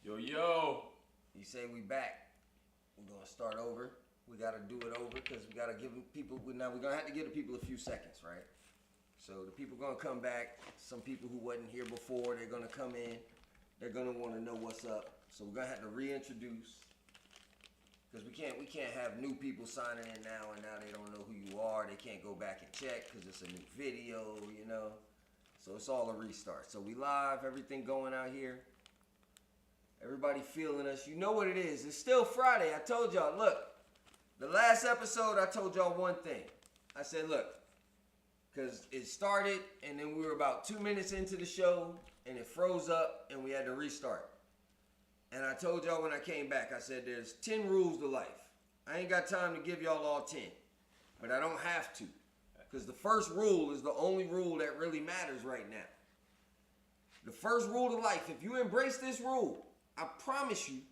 Yo. You say we back. We're going to start over. We got to do it over because we got to give people, now we're going to have to give the people a few seconds, right? So the people going to come back. Some people who wasn't here before, they're going to come in. They're going to want to know what's up. So we're going to have to reintroduce because we can't have new people signing in now and now they don't know who you are. They can't go back and check because it's a new video, you know. So it's all a restart. So we live, everything going out here. Everybody feeling us. You know what it is. It's still Friday. I told y'all, look, the last episode I told y'all one thing. I said, look, because it started and then we were about 2 minutes into the show and it froze up and we had to restart. And I told y'all when I came back, I said there's 10 rules to life. I ain't got time to give y'all all 10, but I don't have to. Because the first rule is the only rule that really matters right now. The first rule to life, if you embrace this rule, I promise you,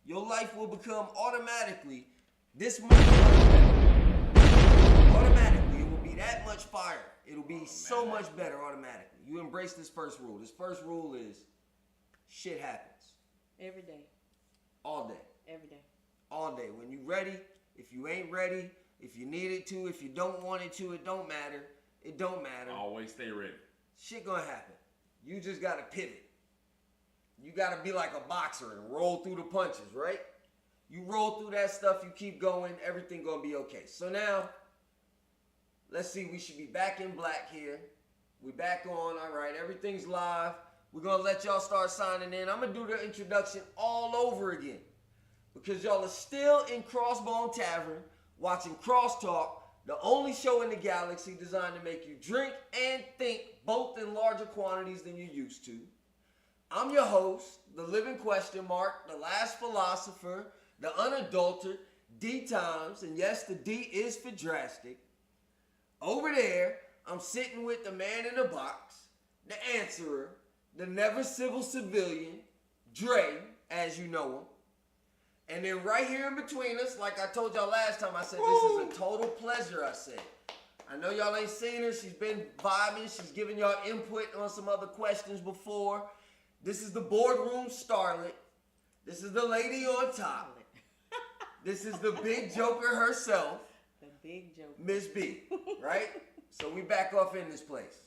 your life will become automatically this much automatically, it will be that much fire. It'll be so much better automatically. You embrace this first rule. This first rule is shit happens. Every day. All day. Every day. All day. When you ready, if you ain't ready, if you need it to, if you don't want it to, it don't matter. It don't matter. Always stay ready. Shit gonna happen. You just gotta pivot. You gotta be like a boxer and roll through the punches, right? You roll through that stuff, you keep going, everything gonna be okay. So now, let's see, we should be back in black here. We back on, all right, everything's live. We're gonna let y'all start signing in. I'm gonna do the introduction all over again because y'all are still in Croxxbone Tavern watching Croxxtalk, the only show in the galaxy designed to make you drink and think both in larger quantities than you used to. I'm your host, the living question mark, the last philosopher, the unadulterated, D times, and yes, the D is for drastic. Over there, I'm sitting with the man in the box, the answerer, the never civil civilian, Dre, as you know him. And then right here in between us, like I told y'all last time, I said this is a total pleasure, I said. I know y'all ain't seen her. She's been vibing. She's giving y'all input on some other questions before. This is the boardroom starlet. This is the lady on top. This is the big joker herself. The big joker. Miss B, right? So we back off in this place.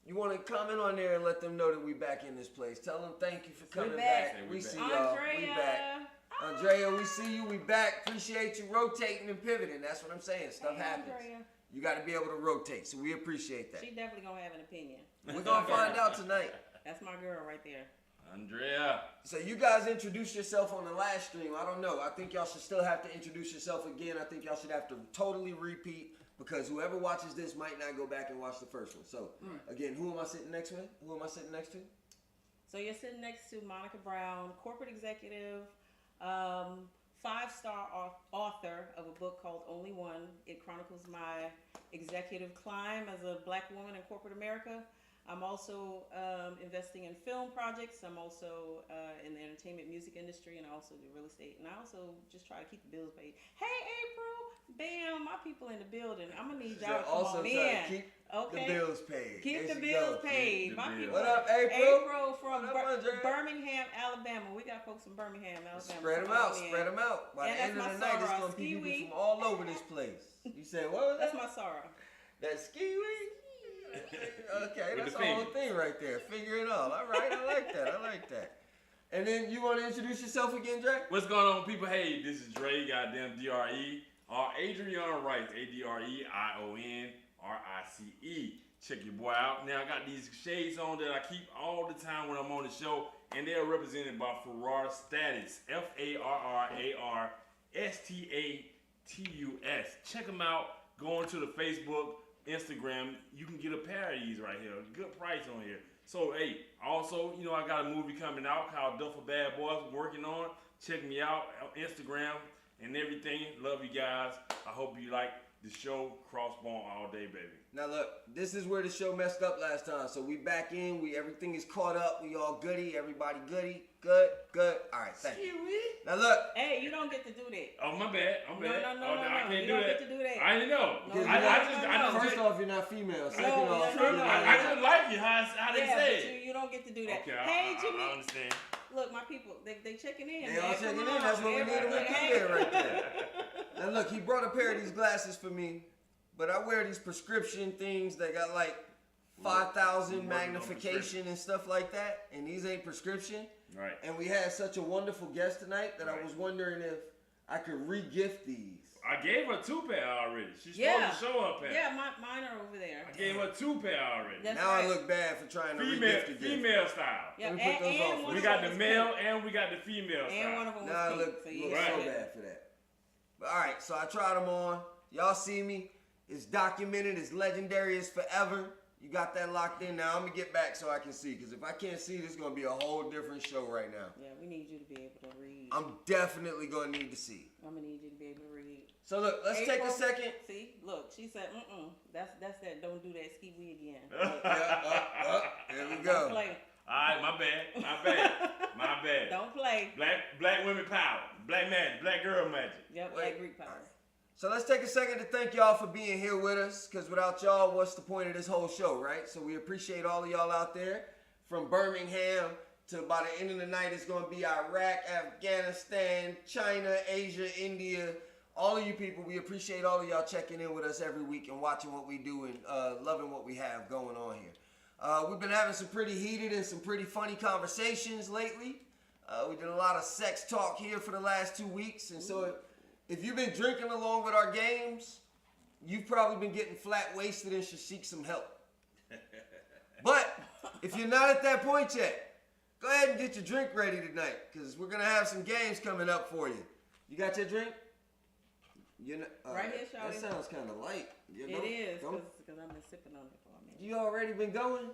You want to comment on there and let them know that we back in this place. Tell them thank you for coming back. We see y'all. We back. Andrea, we see you. We back. Appreciate you rotating and pivoting. That's what I'm saying. Stuff happens. Andrea. You got to be able to rotate. So we appreciate that. She definitely going to have an opinion. We're going to find out tonight. That's my girl right there. Andrea. So you guys introduced yourself on the last stream. I don't know. I think y'all should still have to introduce yourself again. I think y'all should have to totally repeat because whoever watches this might not go back and watch the first one. So again, who am I sitting next with? Who am I sitting next to? So you're sitting next to Monica Brown, corporate executive, 5-star author of a book called Only One. It chronicles my executive climb as a black woman in corporate America. I'm also investing in film projects. I'm also in the entertainment music industry, and I also do real estate. And I also just try to keep the bills paid. Hey, April, bam, my people in the building. I'm gonna need y'all to come on in. Keep okay, the bills paid. Keep the bills paid. My people. What up, April? April from Birmingham, Alabama. We got folks from Birmingham, Alabama. Spread them out. Spread them out. By the end of the night, it's gonna be people from all over this place. You said what was that? That's my Sarah. That's ski-wee. Okay, that's the whole thing right there. Figure it out. All right, I like that. I like that. And then you want to introduce yourself again, Dre? What's going on, people? Hey, this is Dre, goddamn D-R-E. Adrian Rice, A-D-R-E-I-O-N-R-I-C-E. Check your boy out. Now, I got these shades on that I keep all the time when I'm on the show, and they're represented by Farrar Status, F-A-R-R-A-R-S-T-A-T-U-S. Check them out. Go on to the Facebook, Instagram, you can get a pair of these right here. Good price on here. So, hey, also, you know, I got a movie coming out called Duffel Bad Boys working on. Check me out on Instagram and everything. Love you guys. I hope you like the show Croxxbone all day, baby. Now, look, this is where the show messed up last time. So, we back in. Everything is caught up. We all goody. Everybody goody. Good. All right, thank you. Now, look. Hey, you don't get to do that. Oh, my bad. No. I can't you do don't that. get to do that. I didn't know. First off, you're not female. Second off, I just like it how they say it. You don't get to do that. Okay, hey, Jimmy. I understand. look, my people, they checking in. They all checking in. That's what we need them to do there right there. Now look, he brought a pair of these glasses for me, but I wear these prescription things that got like 5,000 magnification and stuff like that, and these ain't prescription. Right. And we had such a wonderful guest tonight that I was wondering if I could re-gift these. I gave her 2 pair already. She's Yeah. supposed to show her pair. Yeah, mine are over there. I gave her 2 pair already. That's Now right. I look bad for trying to Female, re-gift a gift. female style. Yeah, Let me put those off. one We of got them the was male pink. and we got the female And style. one of them was Now I pink. look, So look you so got it. bad for that. But all right, so I tried them on. Y'all see me. It's documented. It's legendary. It's forever. You got that locked in. Now I'm going to get back so I can see. Because if I can't see, this is going to be a whole different show right now. Yeah, we need you to be able to read. I'm definitely going to need to see. I'm gonna need you to be able to read. So look, let's take a April, second. See, look, she said, That's that. Don't do that ski wee again. There we Don't go. play. Alright, my bad. Don't play. Black women power. Black magic. Black girl magic. Yep, Wait. like Greek power. So let's take a second to thank y'all for being here with us, because without y'all, what's the point of this whole show, right? So we appreciate all of y'all out there, from Birmingham to by the end of the night, it's going to be Iraq, Afghanistan, China, Asia, India. All of you people, we appreciate all of y'all checking in with us every week and watching what we do and loving what we have going on here. We've been having some pretty heated and some pretty funny conversations lately. We did a lot of sex talk here for the last 2 weeks, and so if you've been drinking along with our games, you've probably been getting flat wasted and should seek some help. But if you're not at that point yet, go ahead and get your drink ready tonight, because we're gonna have some games coming up for you. You got your drink? You're not, Right here, that shawty. sounds kind of light. You know? It is, Don't- because I've been sipping on it for a minute. You already been going?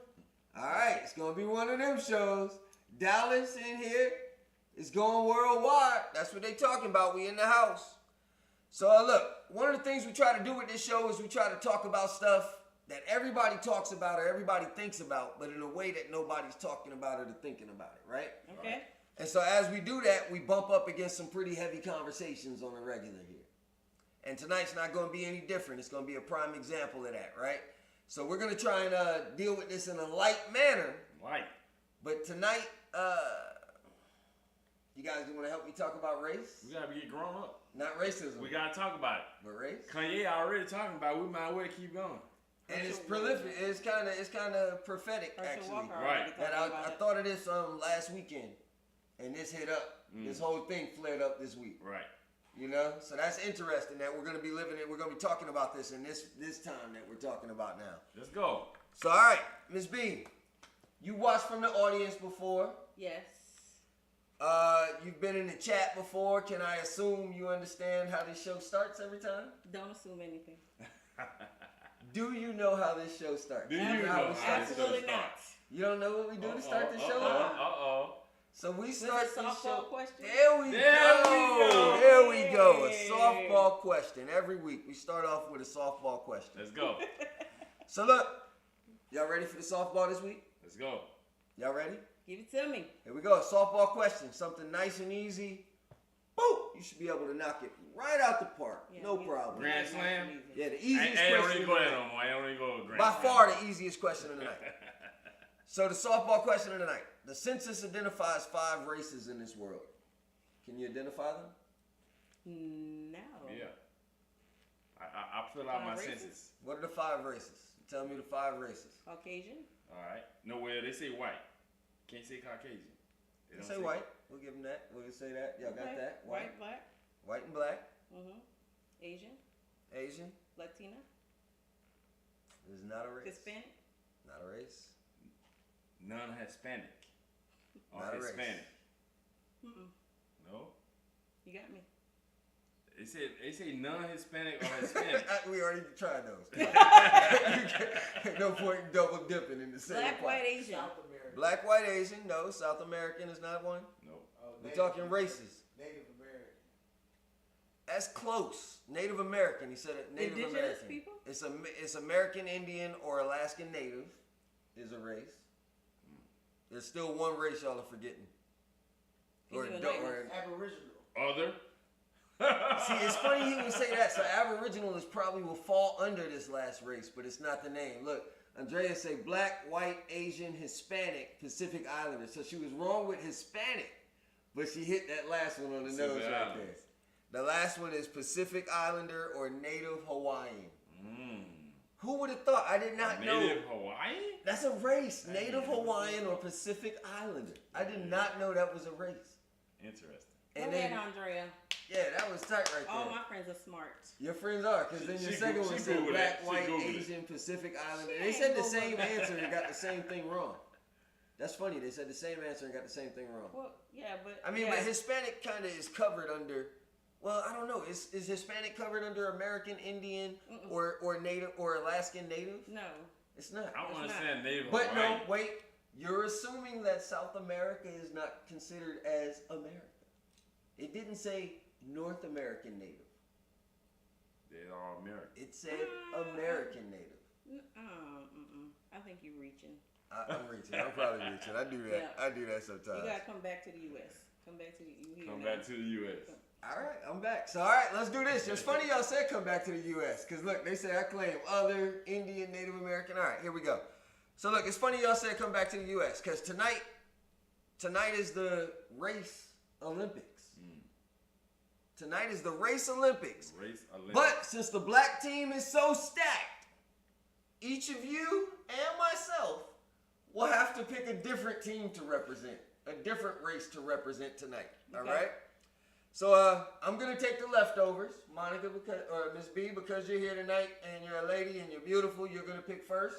All right, it's gonna be one of them shows. Dallas in here. It's going worldwide. That's what they talking about. We in the house. So look, one of the things we try to do with this show is we try to talk about stuff that everybody talks about or everybody thinks about, but in a way that nobody's talking about it or thinking about it, right? Okay. And so as we do that, we bump up against some pretty heavy conversations on a regular here. And tonight's not going to be any different. It's going to be a prime example of that, right? So we're going to try and deal with this in a light manner. Light. But tonight, you guys want to help me talk about race? We gotta get grown up. Not racism, We gotta talk about it. but race. Kanye already talking about it. We might as well keep going. And it's prolific. It's kind of prophetic, Herschel actually. Walker Right. already And talking I about it. thought of this last weekend, and this hit up. This whole thing flared up this week. Right. You know, so that's interesting that we're gonna be living it. We're gonna be talking about this in this time that we're talking about now. Let's go. So, all right, Miss B, you watched from the audience before. Yes. You've been in the chat before. Can I assume you understand how this show starts every time? Don't assume anything. Do you know how this show starts? Do you know know how how it this starts? Absolutely show not. starts? You don't know what we do to start the show? Uh-oh. So we This start is a this softball show. question. There we There go. we go. There we go. A Yay. softball question. Every week we start off with a softball question. Let's go. So look, y'all ready for the softball this week? Let's go. Y'all ready? Give it to me. Here we go. A softball question. Something nice and easy. Boom! You should be able to knock it right out the park. Yeah, No you- problem. Grand slam? Yeah, the I easiest don't question. even of go the there night. no more. I don't even go to Grand By Slam. far the easiest question of the night. So the softball question of the night. The census identifies 5 races in this world. Can you identify them? No. Yeah. I fill out my 5 races? census. What are the 5 races? Tell me the 5 races. Caucasian. All right. Nowhere they say white. Can't say Caucasian. They You don't say white. We'll give them that. We'll say that. Y'all got Okay. that? White, black. White and black. Asian. Asian. Latina. Is not a race. Hispanic. Not a race. Non-Hispanic. Or Not a race. Hispanic. No. You got me. They say non-Hispanic or Hispanic. We already tried those. No point in double dipping in the same Black, pot. white, Asian. South America. Black, white, Asian. No. South American is not one. No. We're talking races. Native American. That's close. Native American. He said it. Native Indigenous American. people? It's American Indian or Alaskan Native is a race. There's still one race y'all are forgetting. Or, Indian don't- American. Aboriginal. Other. see, it's funny he would say that. So Aboriginal is probably will fall under this last race, but it's not the name. Look, Andrea say black, white, Asian, Hispanic, Pacific Islander. So she was wrong with Hispanic, but she hit that last one on the nose right there. The last one is Pacific Islander or Native Hawaiian. Who would have thought? I did not know. Native Hawaiian? That's a race. Native Hawaiian or Pacific Islander. I did not know that was a race. Interesting. And Go ahead, then, Andrea. yeah, that was tight right there. All my friends are smart. Your friends are, because then your second one said black, white, Asian, Pacific Islander. They said the same answer and got the same thing wrong. That's funny. They said the same answer and got the same thing wrong. Well, yeah, but I mean, yeah. but Hispanic kind of is covered under. Well, I don't know. Is Hispanic covered under American Indian or Native or Alaskan Native? No. It's not. I don't understand Native But Hawaiian. no, wait. You're assuming that South America is not considered as America. It didn't say North American Native. They're all American. It said American Native. I think you're reaching. I'm reaching. I'm probably reaching. I do that. Yeah. I do that sometimes. You gotta come back to the U.S. Come back to the Come back to the U.S. All right, I'm back. So, all right, let's do this. It's funny y'all said come back to the U.S. Because, look, they say I claim other Indian, Native American. All right, here we go. So, look, it's funny y'all said come back to the U.S. Because tonight is the race Olympics. Tonight is the race Olympics. But since the black team is so stacked, each of you and myself will have to pick a different team to represent, a different race to represent tonight. All right? So I'm gonna take the leftovers, Monica, or Miss B, because you're here tonight and you're a lady and you're beautiful. You're gonna pick first,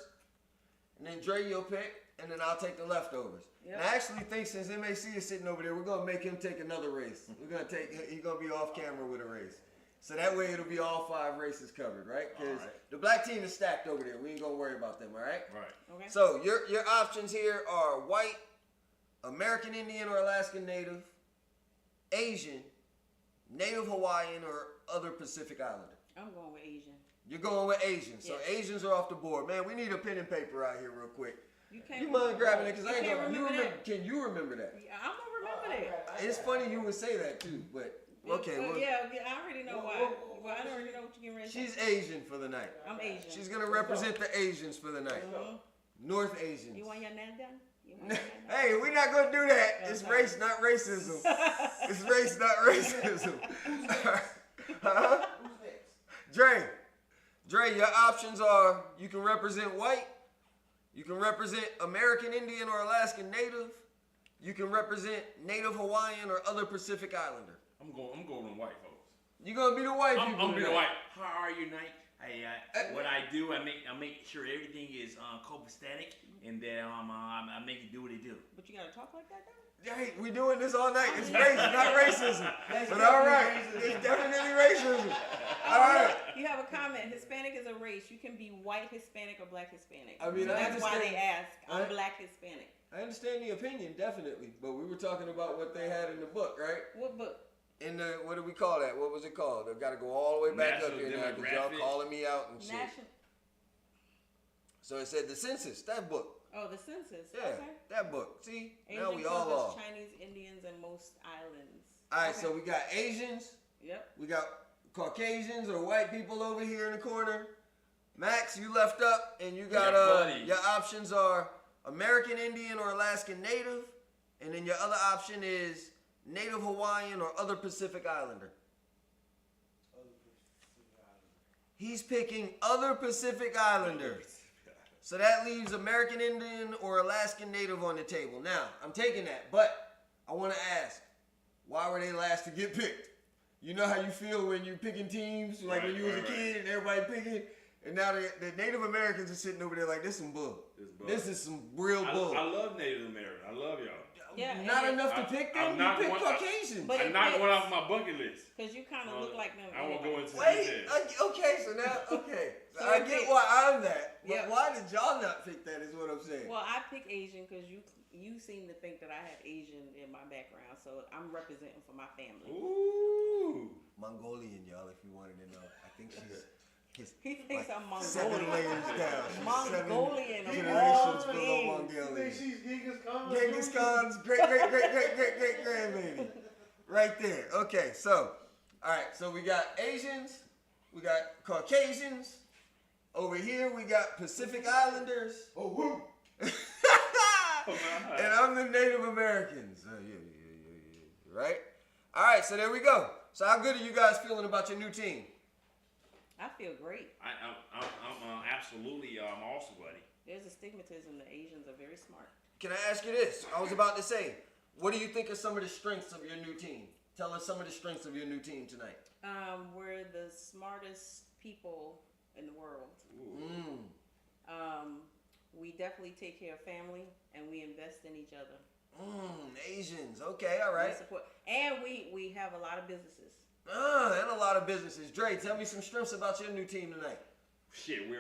and then Dre, you'll pick, and then I'll take the leftovers. Yep. And I actually think since MAC is sitting over there, we're gonna make him take another race. He's gonna be off camera with a race, so that way it'll be all 5 races covered, right? Because the black team is stacked over there. We ain't gonna worry about them, all right? Right. Okay. So your options here are white, American Indian or Alaskan Native, Asian, Native Hawaiian, or other Pacific Islander. I'm going with Asian. You're going with Asian. So Yes. Asians are off the board. Man, we need a pen and paper out here real quick. You can't. You mind grabbing it? Because I You ain't can't gonna. You remember remember? that. Can you remember that? Yeah, I'm gonna remember that. It's funny you would say that too, but okay. Well, Well, yeah, I already know why. Well, I already know what you're getting ready to she's say. Asian for the night. I'm Asian. She's gonna represent the Asians for the night. North Asians. You want your nan done? You want your nan done? Hey, we're not gonna do that. It's Okay. race, not racism. It's race, not racism. Huh? Dre, your options are: you can represent white, you can represent American Indian or Alaskan Native, you can represent Native Hawaiian or other Pacific Islander. I'm going with white folks. You gonna be the white people? I'm be the tonight. white. How are you, Knight? What I do, I make sure everything is copacetic, and then I make it do what it do. But you gotta talk like that, though. Hey, we doing this all night. It's race, not racism. But all right, it's definitely racism. All right. You have a comment. Hispanic is a race. You can be white Hispanic or black Hispanic. I mean, so I that's why understand. they ask. I'm black Hispanic. I understand the opinion, definitely. But we were talking about what they had in the book, right? What book? In the, what do we call that? What was it called? I've got to go all the way back National up here now because y'all Demographic. calling me out and shit. National. So it said the Census, that book. Oh, the census. Yeah, Okay. that book. See, Asian now we all covers off. Chinese, Indians, and most islands. All right, Okay. so we got Asians. Yep. We got Caucasians or white people over here in the corner. Max, you left up, and you got buddy. your options are American Indian or Alaskan Native, and then your other option is Native Hawaiian or other Pacific Islander. He's picking other Pacific Islander. So that leaves American Indian or Alaskan Native on the table. Now, I'm taking that, but I want to ask, why were they last to get picked? You know how you feel when you're picking teams, like when you was a kid and everybody picking, and now the Native Americans are sitting over there like, this some bull. This is some real bull. I love Native American. I love y'all. Yeah, Not and enough to pick them. You pick Caucasians. But I it knocked fits. one off my bucket list. Because you kind of look like them. I won't go into Wait, detail. okay, so now, okay. So I it get fits. why I'm that, but Yeah. why did y'all not pick that is what I'm saying. Well, I pick Asian because you seem to think that I have Asian in my background, so I'm representing for my family. Ooh. Mongolian, y'all, if you wanted to know. I think she's He thinks I'm 7 Mongolian. layers down. She's Mongolian seven of generations all below things. Mongolian. She's Genghis Khan. Genghis Khan's great grandbaby. Right there. Okay, so, all right, so we got Asians, we got Caucasians, Over here we got Pacific Islanders. Oh, woo. And I'm the Native Americans. Yeah. Right? All right, so there we go. So how good are you guys feeling about your new team? I feel great. I'm absolutely also buddy. There's a stigmatism that Asians are very smart. Can I ask you this? I was about to say, what do you think are some of the strengths of your new team? Tell us some of the strengths of your new team tonight. We're the smartest people in the world. We definitely take care of family and we invest in each other. Asians. Okay, all right. We support, and we have a lot of businesses. And a lot of businesses. Dre, tell me some strengths about your new team tonight. Shit, we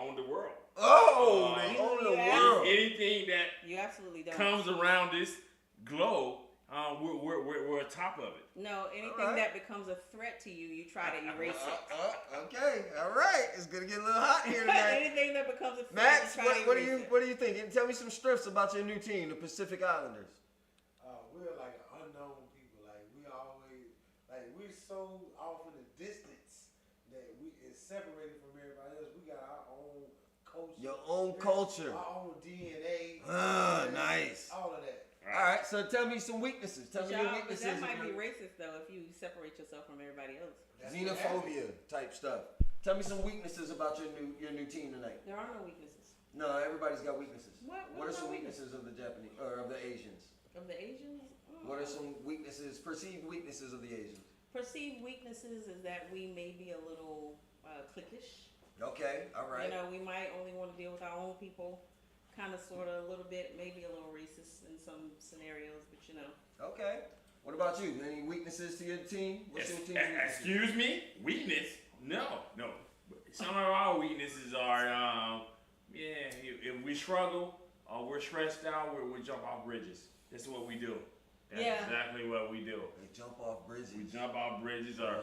own the world. Oh, they own the world. Anything that You absolutely don't. comes around this globe, we're on top of it. No, anything that becomes a threat to you, you try to erase it. Okay, all right. It's gonna get a little hot here tonight. Anything that becomes a threat, Max, you try to what erase it. do you think? Tell me some strengths about your new team, the Pacific Islanders. We're like unknown people. Like we always, like we're so off in the distance that it's separated from everybody else. We got our own culture. Your own culture. Our own DNA. Nice. All of that. All right, so tell me some weaknesses. Tell me your But weaknesses. that might be racist though if you separate yourself from everybody else. That's Xenophobia type stuff. Tell me some weaknesses about your new team tonight. There are no weaknesses. No, everybody's got weaknesses. What What are are some our weaknesses of the Japanese or of the Asians? Of the Asians? What are some weaknesses, perceived weaknesses of the Asians? Perceived weaknesses is that we may be a little cliquish. Okay, all right. You know, we might only want to deal with our own people. Kind of, sort of, a little bit, maybe a little racist in some scenarios, but you know. Okay. What about you? Any weaknesses to your team? What's your team's weaknesses? Excuse me? Weakness? No. Some of our weaknesses are, if we struggle or we're stressed out, we jump off bridges. That's what we do. That's exactly what we do. They jump off bridges. We jump off bridges or,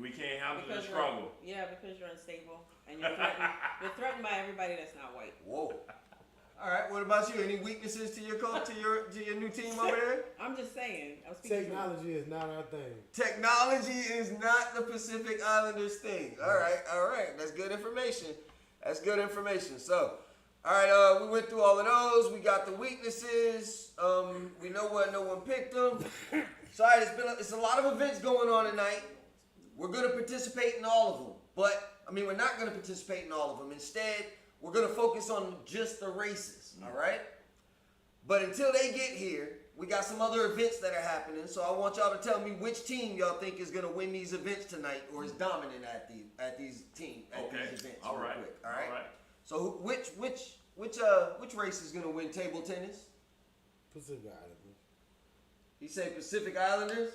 we can't handle the Because struggle. because you're unstable and you're threatened by everybody that's not white. Whoa. All right. What about you? Any weaknesses to your to your new team over there? I'm just saying. I'm speaking Technology is not our thing. Technology is not the Pacific Islanders thing. All right. That's good information. So, all right, we went through all of those. We got the weaknesses. We know what no one picked them. So, all right, it's a lot of events going on tonight. We're going to participate in all of them. But, we're not going to participate in all of them. Instead, we're going to focus on just the races, all right? But until they get here, we got some other events that are happening. So I want y'all to tell me which team y'all think is going to win these events tonight or is dominant at these events. All right. Quick, all right. So which race is going to win table tennis? Pacific Islanders. He said Pacific Islanders.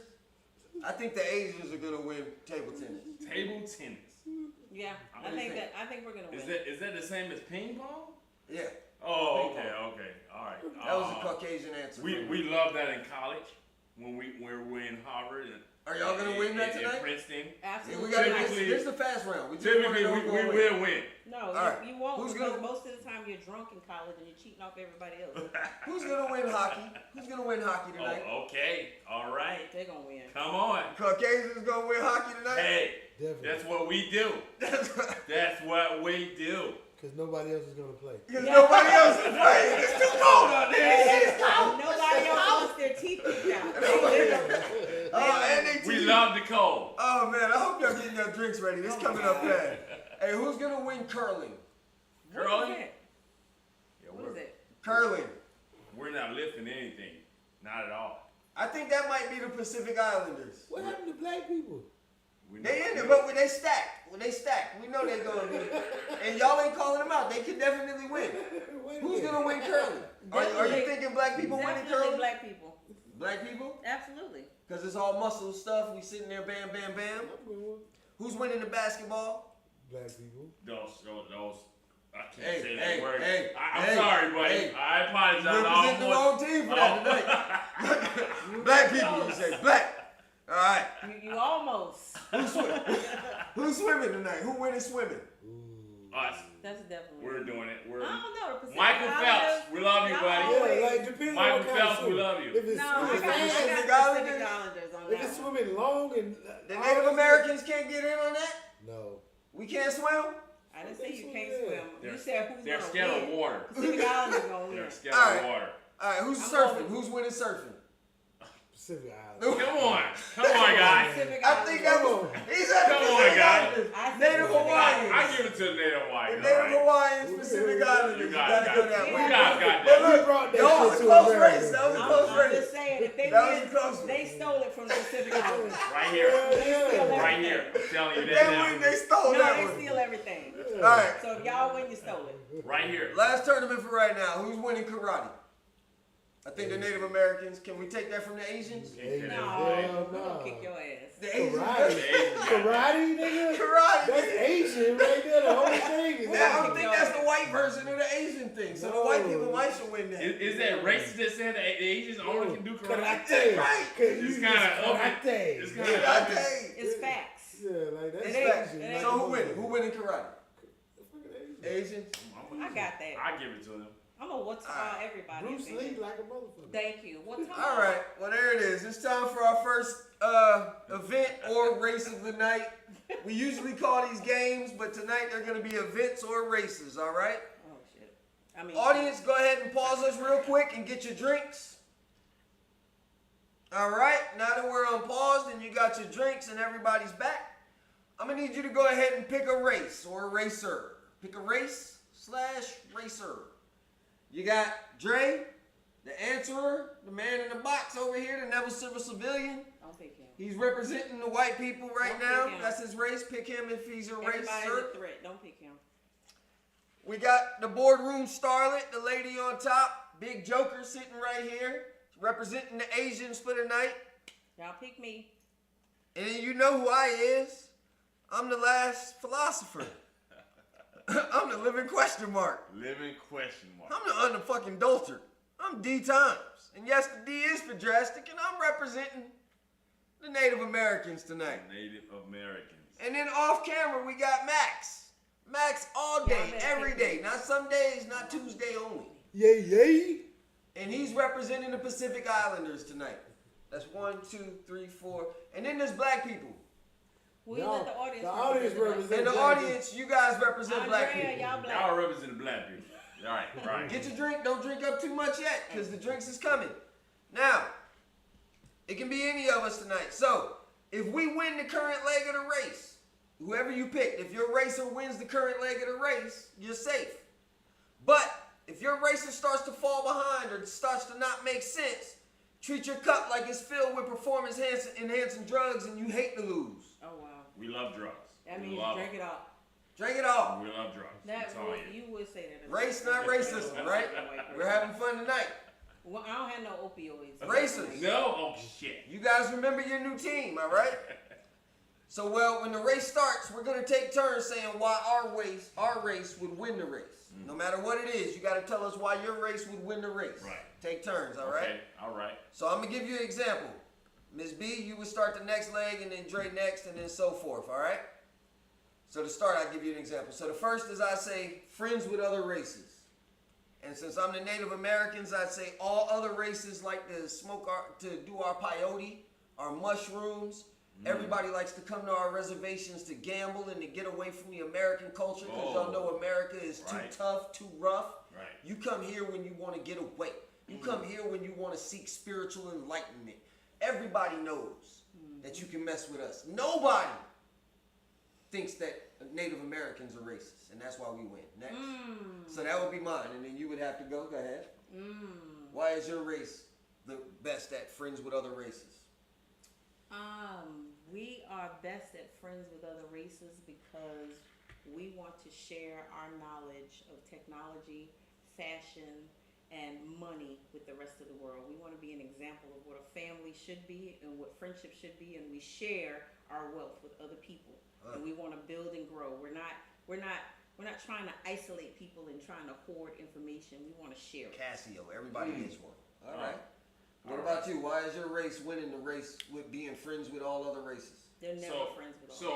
I think the Asians are going to win table tennis. Table tennis. Yeah, What do you think? I think we're gonna win. Is that the same as ping pong? Yeah. Oh, okay, all right. That was a Caucasian answer. We love that in college when we're in Harvard. And, are y'all gonna win that tonight? In Princeton. Absolutely. This is the fast round. Typically, we will win. No, right. you won't. Who's Because gonna- most of the time you're drunk in college and you're cheating off everybody else. Who's gonna win hockey? Who's gonna win hockey tonight? Oh, okay, all right. They're gonna win. Come on. Caucasians gonna win hockey tonight? Hey, Definitely. that's what we do. That's what we do. Because nobody else is going to play. Because nobody else is playing. It's too cold out there. Nobody else wants their teeth picked out. And they We love the cold. Oh man, I hope y'all getting your drinks ready. This coming up fast. Hey, who's gonna win curling? Curling? What is it? Curling. We're not lifting anything. Not at all. I think that might be the Pacific Islanders. What happened to black people? They in there, but when they stack. We know they're gonna win. And y'all ain't calling them out. They can definitely win. Who's gonna win curling? Are you thinking black people winning Definitely curling? black people. Black people? Absolutely. Because it's all muscle stuff. We sitting there, bam, bam, bam. Who's winning the basketball? Black people. Those. I can't Hey, say hey, that word. hey, I'm hey, sorry, buddy. hey. I apologize. You represent the wrong team for that tonight. Black people, you say black. All right. You almost. Who's swimming tonight? Who winning swimming? Us. That's definitely. We're doing it. I don't know. The Pacific Michael Islanders- Phelps. We love you, No. buddy. Yeah, like depends Michael on what kind Phelps, of we swim. love you. If it's, No, if I it's, got Pacific Pacific Islanders? Islanders on if that it's one. swimming long and The Native Americans can't get in on that? no. We can't swim? I didn't say you can't swim. You said who's They're gonna scared win. of water. Pacific Islanders gonna win. They're scared All right. of water. All right, who's I'm surfing? going- Who's winning surfing? Pacific Island. Come on, guys. Pacific I Islanders. think that was. He said Come on, Pacific guys. Islanders. I said Native Pacific Hawaiians. I give it to the Native The Hawaiians. Native All right. Hawaiians, Pacific Islanders. You You guys gotta got go it. that You way. guys got But that. look, brought that that was a shit to close America. race. That was a I'm close just race. saying, if they That was win, a close one. they stole it from the Pacific Islanders. Right here. Yeah. Right here. I'm telling you They that win, now. they stole No, that they one. steal everything. All right, So if y'all win, you stole it. Right here. last tournament for right now. Who's winning karate? I think the Native Americans. Can we take that from the Asians? Hey, No, hell we're no. gonna kick your ass. The Asians. Karate. Karate, nigga? Karate. That's Asian right there. The whole thing is Well, I Asian. think that's the white version of the Asian thing. So the white people might should win that. Is that racist that said the Asians only can do karate? Karate. Right. It's kinda karate. it's kinda- Karate. It's facts. Yeah, like that's It ain't- Asian. it ain't- So who winning? Who winning karate? Asian. Asians. I got that. I give it to them. I'm gonna what's everybody. Bruce Lee like a motherfucker. Thank you. What's All right. Well, there it is. It's time for our first event or race of the night. We usually call these games, but tonight they're going to be events or races. All right. Oh shit. I mean, Audience, go ahead and pause us real quick and get your drinks. All right. Now that we're on pause and you got your drinks and everybody's back, I'm going to need you to go ahead and pick a race or a racer. Pick a race/racer. You got Dre, the answerer, the man in the box over here, the Neville Silver Civilian. Don't pick him. He's representing the white people right Don't now. pick him. That's his race. Pick him if he's a Everybody's racer. a threat. Don't pick him. We got the boardroom starlet, the lady on top, Big Joker sitting right here, representing the Asians for the night. Y'all pick me. And then you know who I is. I'm the last philosopher. I'm the living question mark. Living question mark. I'm the unfucking Dolter. I'm D Times. And yes, the D is for drastic, and I'm representing the Native Americans tonight. Native Americans. And then off camera, we got Max. Max all day, Yeah, every day. Not some days, not Tuesday only. Yay, yay. And he's representing the Pacific Islanders tonight. That's 1, 2, 3, 4. And then there's black people. Will you let the audience? The audience represent- In the black audience, you guys represent black Andrea, people. y'all black. Y'all represent the black people. All right, right. Get your drink. Don't drink up too much yet, because the drinks is coming. Now, it can be any of us tonight. So, if we win the current leg of the race, whoever you picked, if your racer wins the current leg of the race, you're safe. But if your racer starts to fall behind or starts to not make sense, treat your cup like it's filled with performance-enhancing drugs and you hate to lose. Oh wow. We love drugs. That We means love drink them. it all. Drink it all. We love drugs. That That's all would, you. you would say that. Race, not racism, right? We're having fun tonight. Well, I don't have no opioids. Racers. No? Oh, shit. You guys remember your new team, all right? So, well, when the race starts, we're going to take turns saying why our race would win the race. No matter what it is, you got to tell us why your race would win the race. Right. Take turns, all right? Okay, all right. So I'm going to give you an example. Ms. B, you would start the next leg, and then Dre next, and then so forth, all right? So to start, I'll give you an example. So the first is I say friends with other races. And since I'm the Native Americans, I'd say all other races like to to do our peyote, our mushrooms. Everybody likes to come to our reservations to gamble and to get away from the American culture because y'all know America is too Right. tough, too rough. Right. You come here when you want to get away. You come here when you want to seek spiritual enlightenment. Everybody knows that you can mess with us. Nobody thinks that Native Americans are racist, and that's why we win. Next. So that would be mine, and then you would have to go. Go ahead. Why is your race the best at friends with other races? We are best at friends with other races because we want to share our knowledge of technology, fashion, and money with the rest of the world. We want to be an example of what a family should be and what friendship should be, and we share our wealth with other people. And we want to build and grow. We're not trying to isolate people and trying to hoard information. We want to share it. Casio. Everybody gets one. All right. What about you? Why is your race winning the race with being friends with all other races? They're never friends with all. So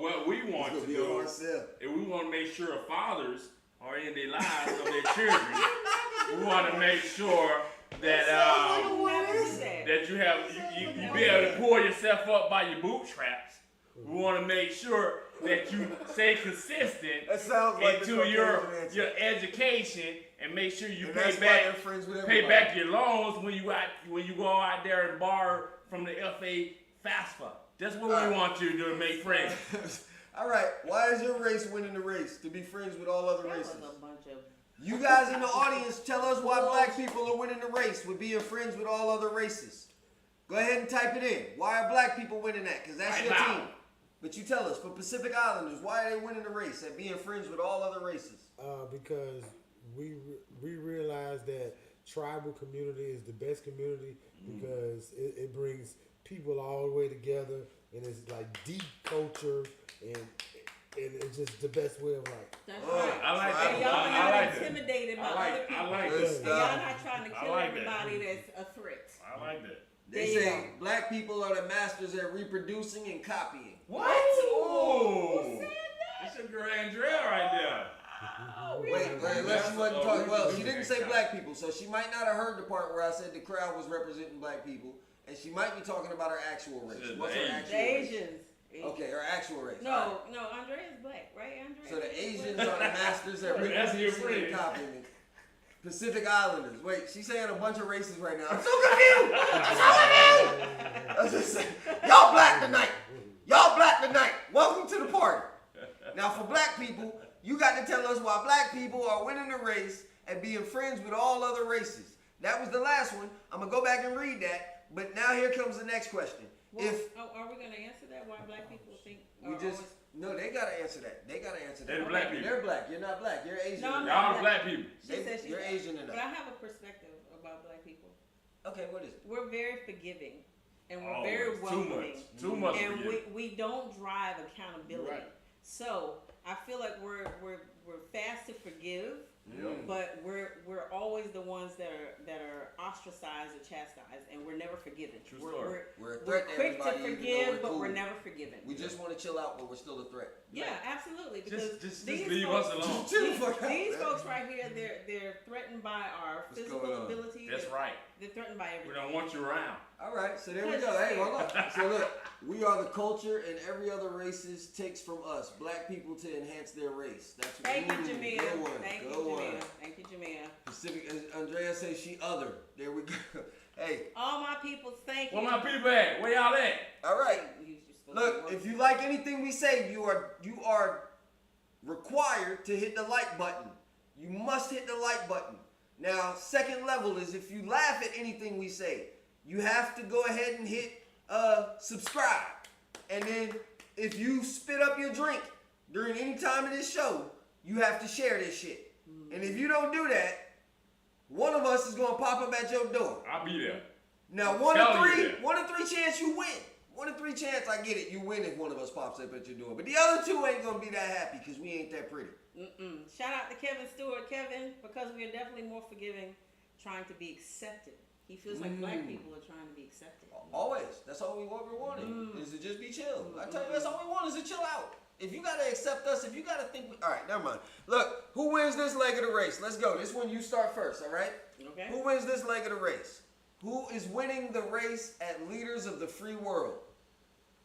what we want to do is we want to make sure fathers are in the lives of their children. We want to make sure that that you be able to pull yourself up by your bootstraps. We want to make sure that you stay consistent That sounds like into the your Caucasian answer. your education and make sure you And pay that's why back they're friends with pay everybody. back your loans when you go out there and borrow from the FA FAFSA. That's what we want you to do to make friends. All right. Why is your race winning the race? To be friends with all other That was races. a bunch of. You guys in the audience, tell us why black people are winning the race with being friends with all other races. Go ahead and type it in. Why are black people winning that? Because that's your team. But you tell us, for Pacific Islanders, why are they winning the race at being friends with all other races? Because we realize that tribal community is the best community because it brings people all the way together, and it's like deep culture, and it's just the best way of life. That's Oh, right. I like And that. y'all I not like that. intimidated by I other like people. Good that. And y'all stuff. not trying to I kill like that. everybody that's a threat. I like that. They There you say go. black people are the masters at reproducing and copying. What? Who said that? That's your girl Andrea right there. Oh, Wait, really? unless she wasn't talking. Well, she didn't say Reproducing. black people, so she might not have heard the part where I said the crowd was representing black people, and she might be talking about her actual race. She said What's the her Asians. actual The race? Asians. Okay, her actual race. All right. No, Andrea's black, right, Andrea? So the Asians are the masters at That's your reproducing and friend. copying. Pacific Islanders. Wait, she's saying a bunch of races right now. I'm so confused. I'm so confused. I was just saying, y'all black tonight. Y'all black tonight. Welcome to the party. Now for black people, you got to tell us why black people are winning the race and being friends with all other races. That was the last one. I'm gonna go back and read that. But now here comes the next question. Well, If are we going to answer that? Why black people think. we are just always- no, they gotta answer that. They gotta answer that. They're the black people. They're black. You're not black. You're Asian. No, I'm Y'all not are black people. She said she's You're black. Asian But enough. I have a perspective about black people. Okay, what is it? We're very forgiving, and we're Oh, very it's welcoming. Too much. And for you. we don't drive accountability. Right. So I feel like we're fast to forgive, Yeah. but we're always the ones that are ostracized or chastised, and we're never forgiven. True We're, story. We're a we're threat to quick to everybody, even though forgive, we're but cool. we're never forgiven. We just want to chill out, but we're still a threat. Yeah, absolutely. Because Just these leave folks, us alone. Chill the fuck out, These man. folks right here, they're threatened by our What's physical going on? ability. That's right. They're threatened by We everything. don't want you around. All right, so there we go. Hey, hold on. So look, we are the culture, and every other races takes from us, black people, to enhance their race. That's Thank you, Jamia. Good one. Thank you, Good one. Jamia. Thank you, Jamia. Pacific. Andrea says she other. There we go. Hey, All my people, thank you. Where my people at? Where y'all at? all right. You're supposed Look, to be if you like anything we say, you are required to hit the like button. You must hit the like button. Now, second level is if you laugh at anything we say, you have to go ahead and hit subscribe. And then if you spit up your drink during any time of this show, you have to share this shit. And if you don't do that, one of us is gonna pop up at your door. I'll be there. Now, I'm one in telling you three that. chance you win. 1 in 3 chance I get it. You win if one of us pops up at your door. But the other two ain't gonna be that happy because we ain't that pretty. Shout out to Kevin Stewart. Kevin, because we are definitely more forgiving, trying to be accepted. He feels like black people are trying to be accepted. Always. That's all we ever wanted. Is to just be chill. I tell you, that's all we want is to chill out. If you gotta accept us, if you gotta think, all right, never mind. Look, who wins this leg of the race? Let's go. This one you start first. All right. Okay. Who wins this leg of the race? Who is winning the race at Leaders of the Free World?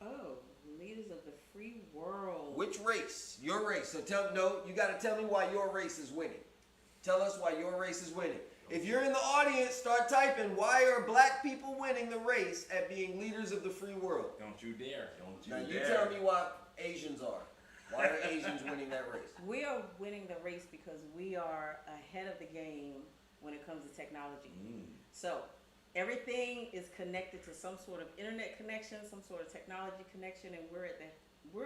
Oh, leaders of the free world. Which race? Your race. So you got to tell me why your race is winning. Tell us why your race is winning. If you're in the audience, start typing, why are black people winning the race at being leaders of the free world? Don't you dare. Don't you Now you dare. tell me why Asians are. Why are Asians winning that race? We are winning the race because we are ahead of the game when it comes to technology. So everything is connected to some sort of internet connection, some sort of technology connection, and we're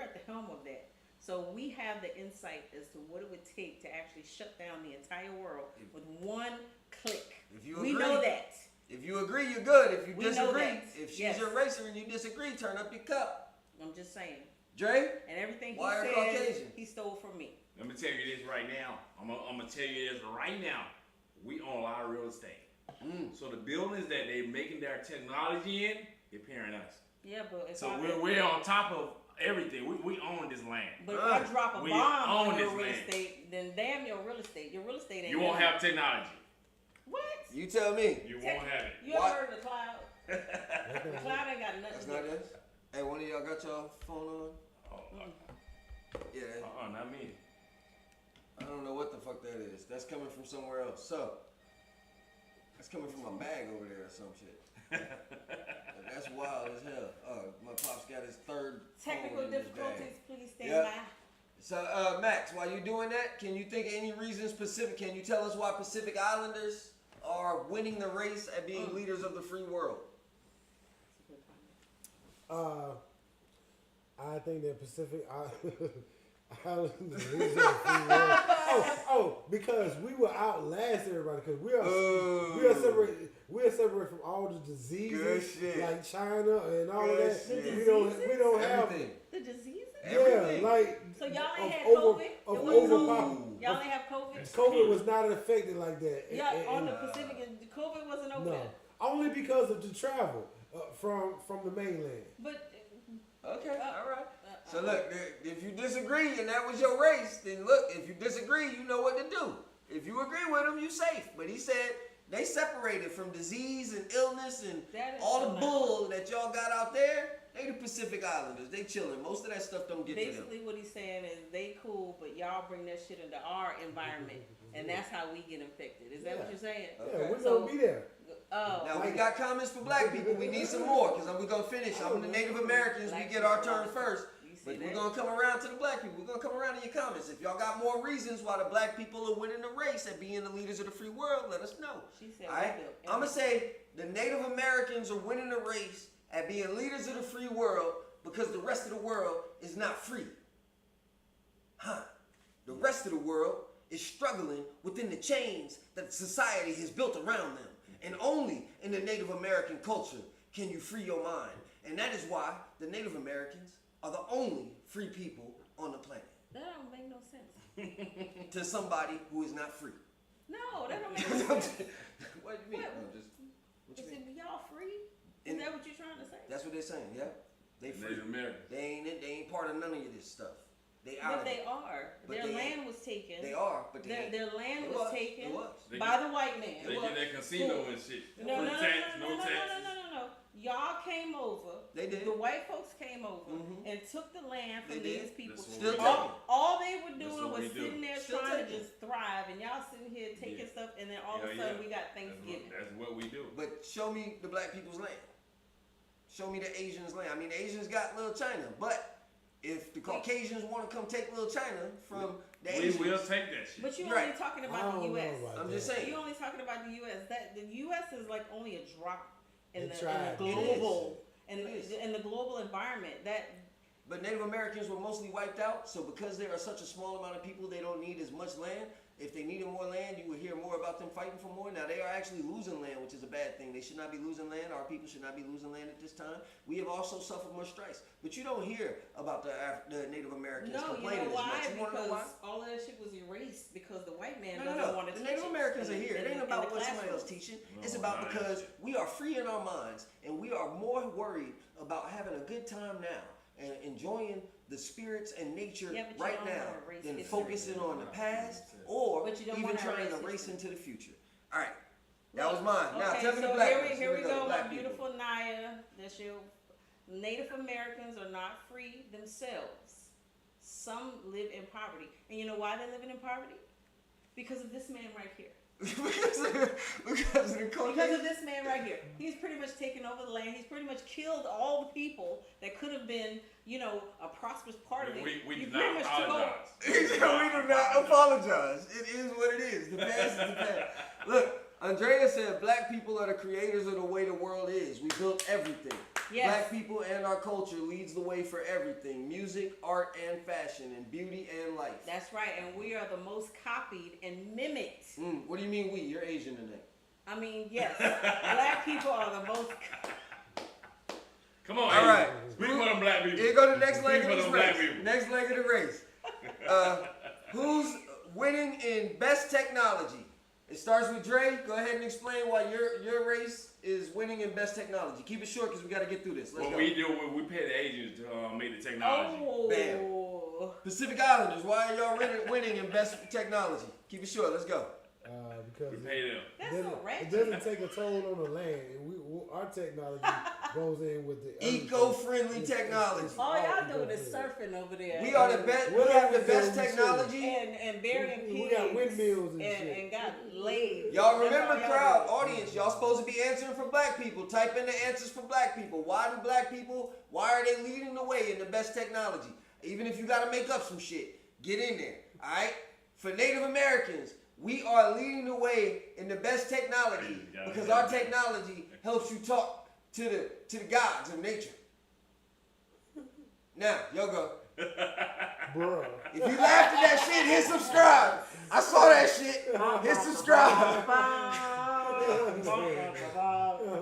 at the helm of that. So we have the insight as to what it would take to actually shut down the entire world with one click. If you We agree, know that. If you agree, you're good. If you We know disagree, that. if she's Yes. your racer and you disagree, turn up your cup. I'm just saying. Dre? And everything he Why are said, Caucasian? he stole from me. Let me tell you this right now. I'm gonna tell you this right now. We own a lot of real estate. So the buildings that they making their technology in, they're paying us. Yeah, but if So I, we're on top of everything. We own this land. but if I drop a we bomb own on your this real land. estate, then damn your real estate. Your real estate ain't You won't nothing. have technology. What? You tell me. You won't have it. You ever What? heard of the cloud? The cloud ain't got nothing That's to not do. this. Hey, one of y'all got y'all phone on? Oh, Yeah. Not me. I don't know what the fuck that is. That's coming from somewhere else. So, that's coming from my bag over there or some shit. That's wild as hell. My pops got his third Technical phone in his bag. difficulties, please stand Yep. by. So, Max, while you're doing that, can you think of any reasons specific? Can you tell us why Pacific Islanders are winning the race at being leaders of the free world? I think that Pacific Islanders. Because we will outlast everybody. Because we are separated from all the diseases like China and all of that. Shit. We don't have Everything. The diseases? Everything. like So y'all ain't had over- COVID? of It wasn't overpop- COVID? Y'all ain't have COVID? COVID was not affected like that. Yeah, on And- the Pacific, COVID wasn't over no, there. only because of the travel from the mainland. But Okay, all right. So look, if you disagree and that was your race, then look, if you disagree, you know what to do. If you agree with him, you safe. But he said they separated from disease and illness and That is all so the nice. bull that y'all got out there. They the Pacific Islanders. They chilling. Most of that stuff don't get to them. basically what he's saying is they cool, but y'all bring that shit into our environment. And that's how we get infected. Is that what you're saying? Okay. Yeah, we're So- gonna be there. Oh. Now we got comments for black people. We need some more because we're gonna finish. I'm the Native Americans. We get our turn first. You see But that? we're gonna come around to the black people. We're gonna come around to your comments. If y'all got more reasons why the black people are winning the race at being the leaders of the free world, let us know. She said, Alright? I'm gonna say the Native Americans are winning the race at being leaders of the free world because the rest of the world is not free. The rest of the world is struggling within the chains that society has built around them. And only in the Native American culture can you free your mind. And that is why the Native Americans are the only free people on the planet. That don't make no sense. To somebody who is not free. No, that don't make no sense. What do you mean? What? No, what you Is mean? it y'all free? Is that what you're trying to say? That's what they're saying, yeah? They free. Native Americans. They ain't part of none of this stuff. They out But of they it. are. But Their they land was taken. They are, but they ain't. Their land It was was. taken It was. They by get- the white man. They get that casino and shit. No, Free no, no, tax, no, no no, taxes. no. Y'all came over. They did. The white folks came over Mhm. and took the land from They these did. people. That's what Still we do. taking. All they were That's doing what was we do. sitting there Still trying to taking. just thrive, and y'all sitting here taking Yeah. stuff, and then all of a Yeah, sudden yeah. we got That's Thanksgiving. what, that's what we do. But show me the black people's land. Show me the Asians' land. I mean, the Asians got Little China, but if the Caucasians want to come take Little China from the We Asians, will take that shit. But you're Right. only talking I about don't the know U.S. about I'm that. just saying. You're only talking about the U.S. That the U.S. is like only a drop in They the tried. global It is. in the global environment. That But Native Americans were mostly wiped out, so because there are such a small amount of people, they don't need as much land. If they needed more land, you would hear more about them fighting for more. Now, they are actually losing land, which is a bad thing. They should not be losing land. Our people should not be losing land at this time. We have also suffered more strikes. But you don't hear about the Native Americans no, you complaining know why? as much. You want to know Because why? all of that shit was erased because the white man No, doesn't no, no. want to The teach Native it Americans are in- here. It in- ain't in about the what somebody else classrooms. teaching. No, It's about not because shit. we are free in our minds and we are more worried about having a good time now and enjoying the spirits and nature Yeah, but you right don't now wanna erase than history. focusing on the past or But you don't even wanna trying to erase race history. into the future. All right. That was mine. Now Okay, tell me so the black here ones. we go, black my people. beautiful Naya. That's your Native Americans are not free themselves. Some live in poverty. And you know why they're living in poverty? Because of this man right here. because of the Because Caucasian. of this man right here. He's pretty much taken over the land. He's pretty much killed all the people that could have been, you know, a prosperous part of it. We He do pretty Oh, not much took over. apologize. We do not apologize. It is what it is. The past is the past. Look, Andrea said black people are the creators of the way the world is. We built everything. Yes. Black people and our culture leads the way for everything. Music, art, and fashion, and beauty and life. That's right. And we are the most copied and mimicked. What do you mean we? You're Asian tonight. I mean, yes. Black people are the most. Come on, All right. Speak for them black people. Here go the next leg Speak of for this them black race. people. Next leg of the race. Who's winning in best technology? It starts with Dre. Go ahead and explain why your race is winning in best technology. Keep it short because we got to get through this. Let's What go. we do, we pay the agents to make the technology. Oh. Pacific Islanders, why are y'all winning in best technology? Keep it short. Let's go. Because We pay them. That's it so doesn't, ratchet. it doesn't take a toll on the land. And our technology goes in with the Eco-friendly technology. All y'all doing is surfing over there. We are the best. We have the best technology. And burying pigs. We got windmills and shit. And got laid. Y'all That's remember, all y'all crowd, do. audience, y'all supposed to be answering for black people. Type in the answers for black people. Why are they leading the way in the best technology? Even if you got to make up some shit, get in there, all right? For Native Americans, we are leading the way in the best technology because our technology helps you talk to the gods of nature. Now, y'all go. Bruh. If you laughed at that shit, hit subscribe. I saw that shit. Hit subscribe.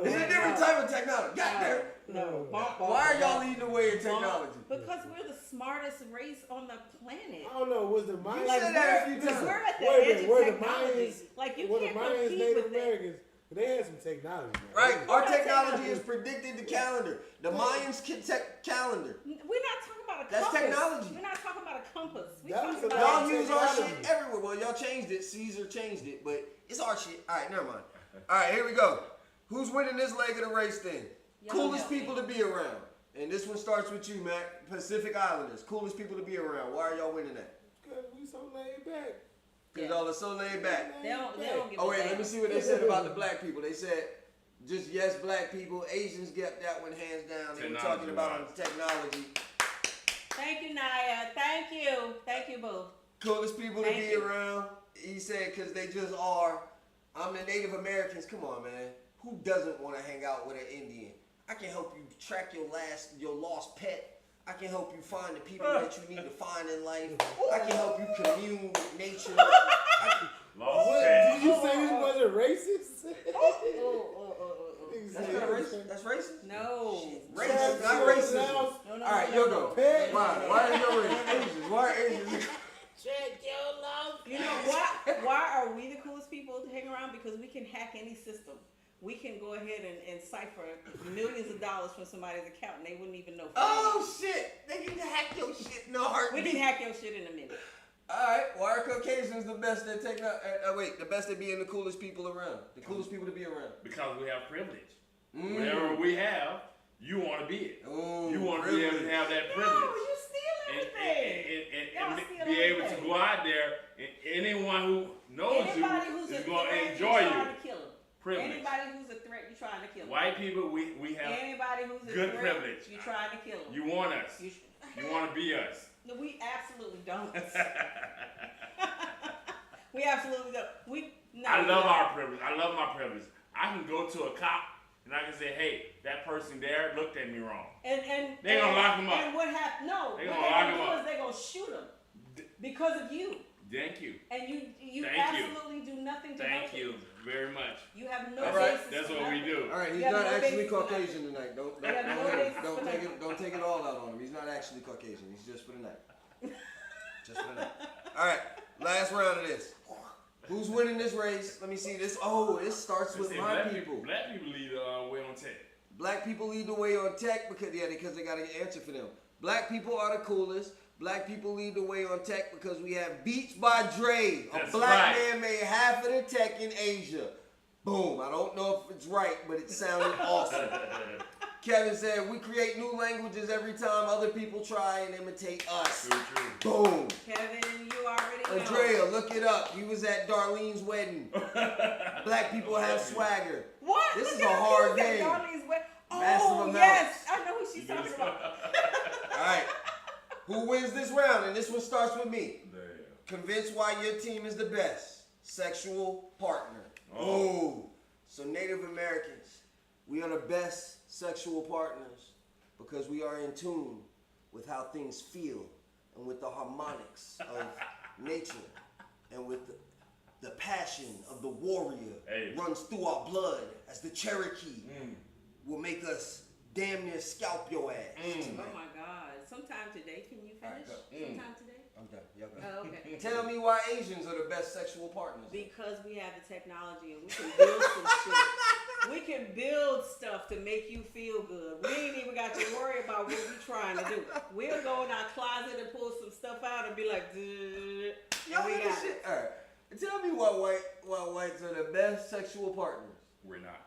It's a different type of technology. Goddamn. No. Why are y'all leading the way in technology? Because we're the smartest race on the planet. I don't know. Was the Mayans? You said that a few Because times. we're at the Wait a edge minute, of were the technology. Mayans? Like you Were the can't Mayans compete Native with that. Americans? They had some technology. Man. Right, our What technology technology? has predicted the calendar. The Mayans calendar. We're not talking about a That's compass. technology. We're not talking about a compass. We're That was talking a about Y'all use our shit technology. everywhere. Well, y'all changed it. Caesar changed it, but it's our shit. All right, never mind. All right, here we go. Who's winning this leg of the race thing? Y'all Coolest help me. people to be around. And this one starts with you, Mac. Pacific Islanders. Coolest people to be around. Why are y'all winning that? Because we so laid back. Because Yeah. y'all are so laid back. They don't give Oh, a wait, damn. let me see what they said about the black people. They said, just yes, black people. Asians get that one hands down. They were talking about on technology. Thank you, Naya. Thank you. Thank you both. Coolest people to Thank be you. around. He said, because they just are. I'm the Native Americans. Come on, man. Who doesn't want to hang out with an Indian? I can help you track your lost pet. I can help you find the people that you need to find in life. I can help you commune with nature. Lost What? pet. Did you say this wasn't racist? That's not racist. That's racist. No. Shit, racist, not racism. No, All right, no, yo no. go. Pet. Why are you racist? Asians. Why are Asians? Check your love. You know why are we the coolest people to hang around? Because we can hack any system. We can go ahead and cipher millions of dollars from somebody's account and they wouldn't even know. Oh shit! They can hack your shit in a We heartbeat. can hack your shit in a minute. Alright, why are Caucasians the best at the best at being the coolest people around? The coolest people to be around. Because we have privilege. Whatever we have, you want to be it. Ooh, You want to be able to have that privilege. No, you steal everything. And Y'all steal be able to everything. go out there and anyone who knows Anybody you who's is a going to threat, enjoy you're you. trying to kill them. Privilege. Anybody who's a threat, you're trying to kill them. White people, we have Anybody who's a good threat, privilege. you're trying to kill them. You want us. You You want to be us. No, we absolutely don't. We absolutely don't. I love our privilege. I love my privilege. I can go to a cop and I can say, hey, that person there looked at me wrong. And They gonna lock him up. And what happened? No, They what gonna they're lock gonna him do up. is they're gonna shoot him because of you. Thank you. And you Thank you. absolutely do nothing to Thank help you it. very much. You have no All right, basis. That's for what we nothing. do. Alright, he's You have not no actually basis for Caucasian tonight. You have no basis for nothing. Don't take it all out on him. He's not actually Caucasian. He's just for the night. Just for the night. Alright, last round of this. Who's winning this race? Let me see this. Oh, this starts with Say my black people. Black people lead the way on tech. Black people lead the way on tech because they got an answer for them. Black people are the coolest. Black people lead the way on tech because we have Beats by Dre. A That's black right. man made half of the tech in Asia. Boom. I don't know if it's right, but it sounded awesome. Kevin said, we create new languages every time other people try and imitate us. True, true. Boom. Kevin, you already know. Andrea, look it up. He was at Darlene's wedding. Black people have swagger. What? This Look is at a her hard music. game. Darlene's way. Massive Oh, amounts. yes. I know what she's talking about. All right. Who wins this round? And this one starts with me. Damn. Convince why your team is the best. Sexual partner. Oh. Ooh. So Native Americans, we are the best sexual partners because we are in tune with how things feel and with the harmonics of nature and with the passion of the warrior runs through our blood as the Cherokee will make us damn near scalp your ass. Oh my God. Sometime today, can you finish? Sometime today? I'm done. Y'all go. Oh, okay. Tell me why Asians are the best sexual partners. Because we have the technology and we can build some shit. We can build stuff to make you feel good. We ain't even got to worry about what we're trying to do. We'll go in our closet and pull some stuff out and be like, Y'all we hear got this it. shit? All right. Tell me why whites are the best sexual partners. We're not.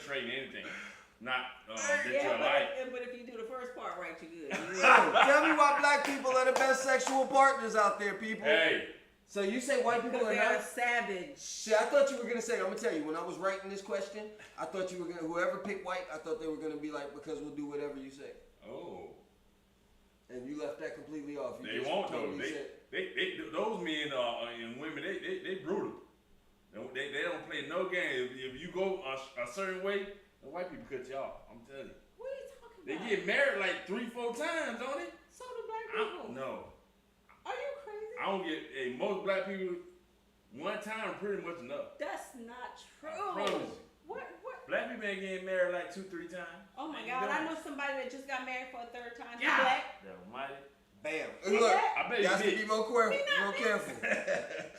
penetrate anything. Not get your life. but if you do the first part right, you're good. Tell me why black people are the best sexual partners out there, people. Hey. So you say white people are they're not savage. See, I thought you were gonna say. I'm gonna tell you. When I was writing this question, I thought you were gonna. Whoever picked white, I thought they were gonna be like, because we'll do whatever you say. Oh. And you left that completely off. You They just won't though. totally said, They those men and women they brutal. They don't play no game. If you go a certain way, the white people cut you off. I'm telling you. What are you talking They about? get married like 3-4 times, don't they? So do black I people. don't know. Are you crazy? I don't get most black people one time pretty much enough. That's not true. I promise you. What? Black people ain't getting married like 2-3 times. Oh my Ain't God! doing I it. know somebody that just got married for a third time. He Yeah. black. The almighty. bam. See Look, that? I bet you you have to did. be more careful.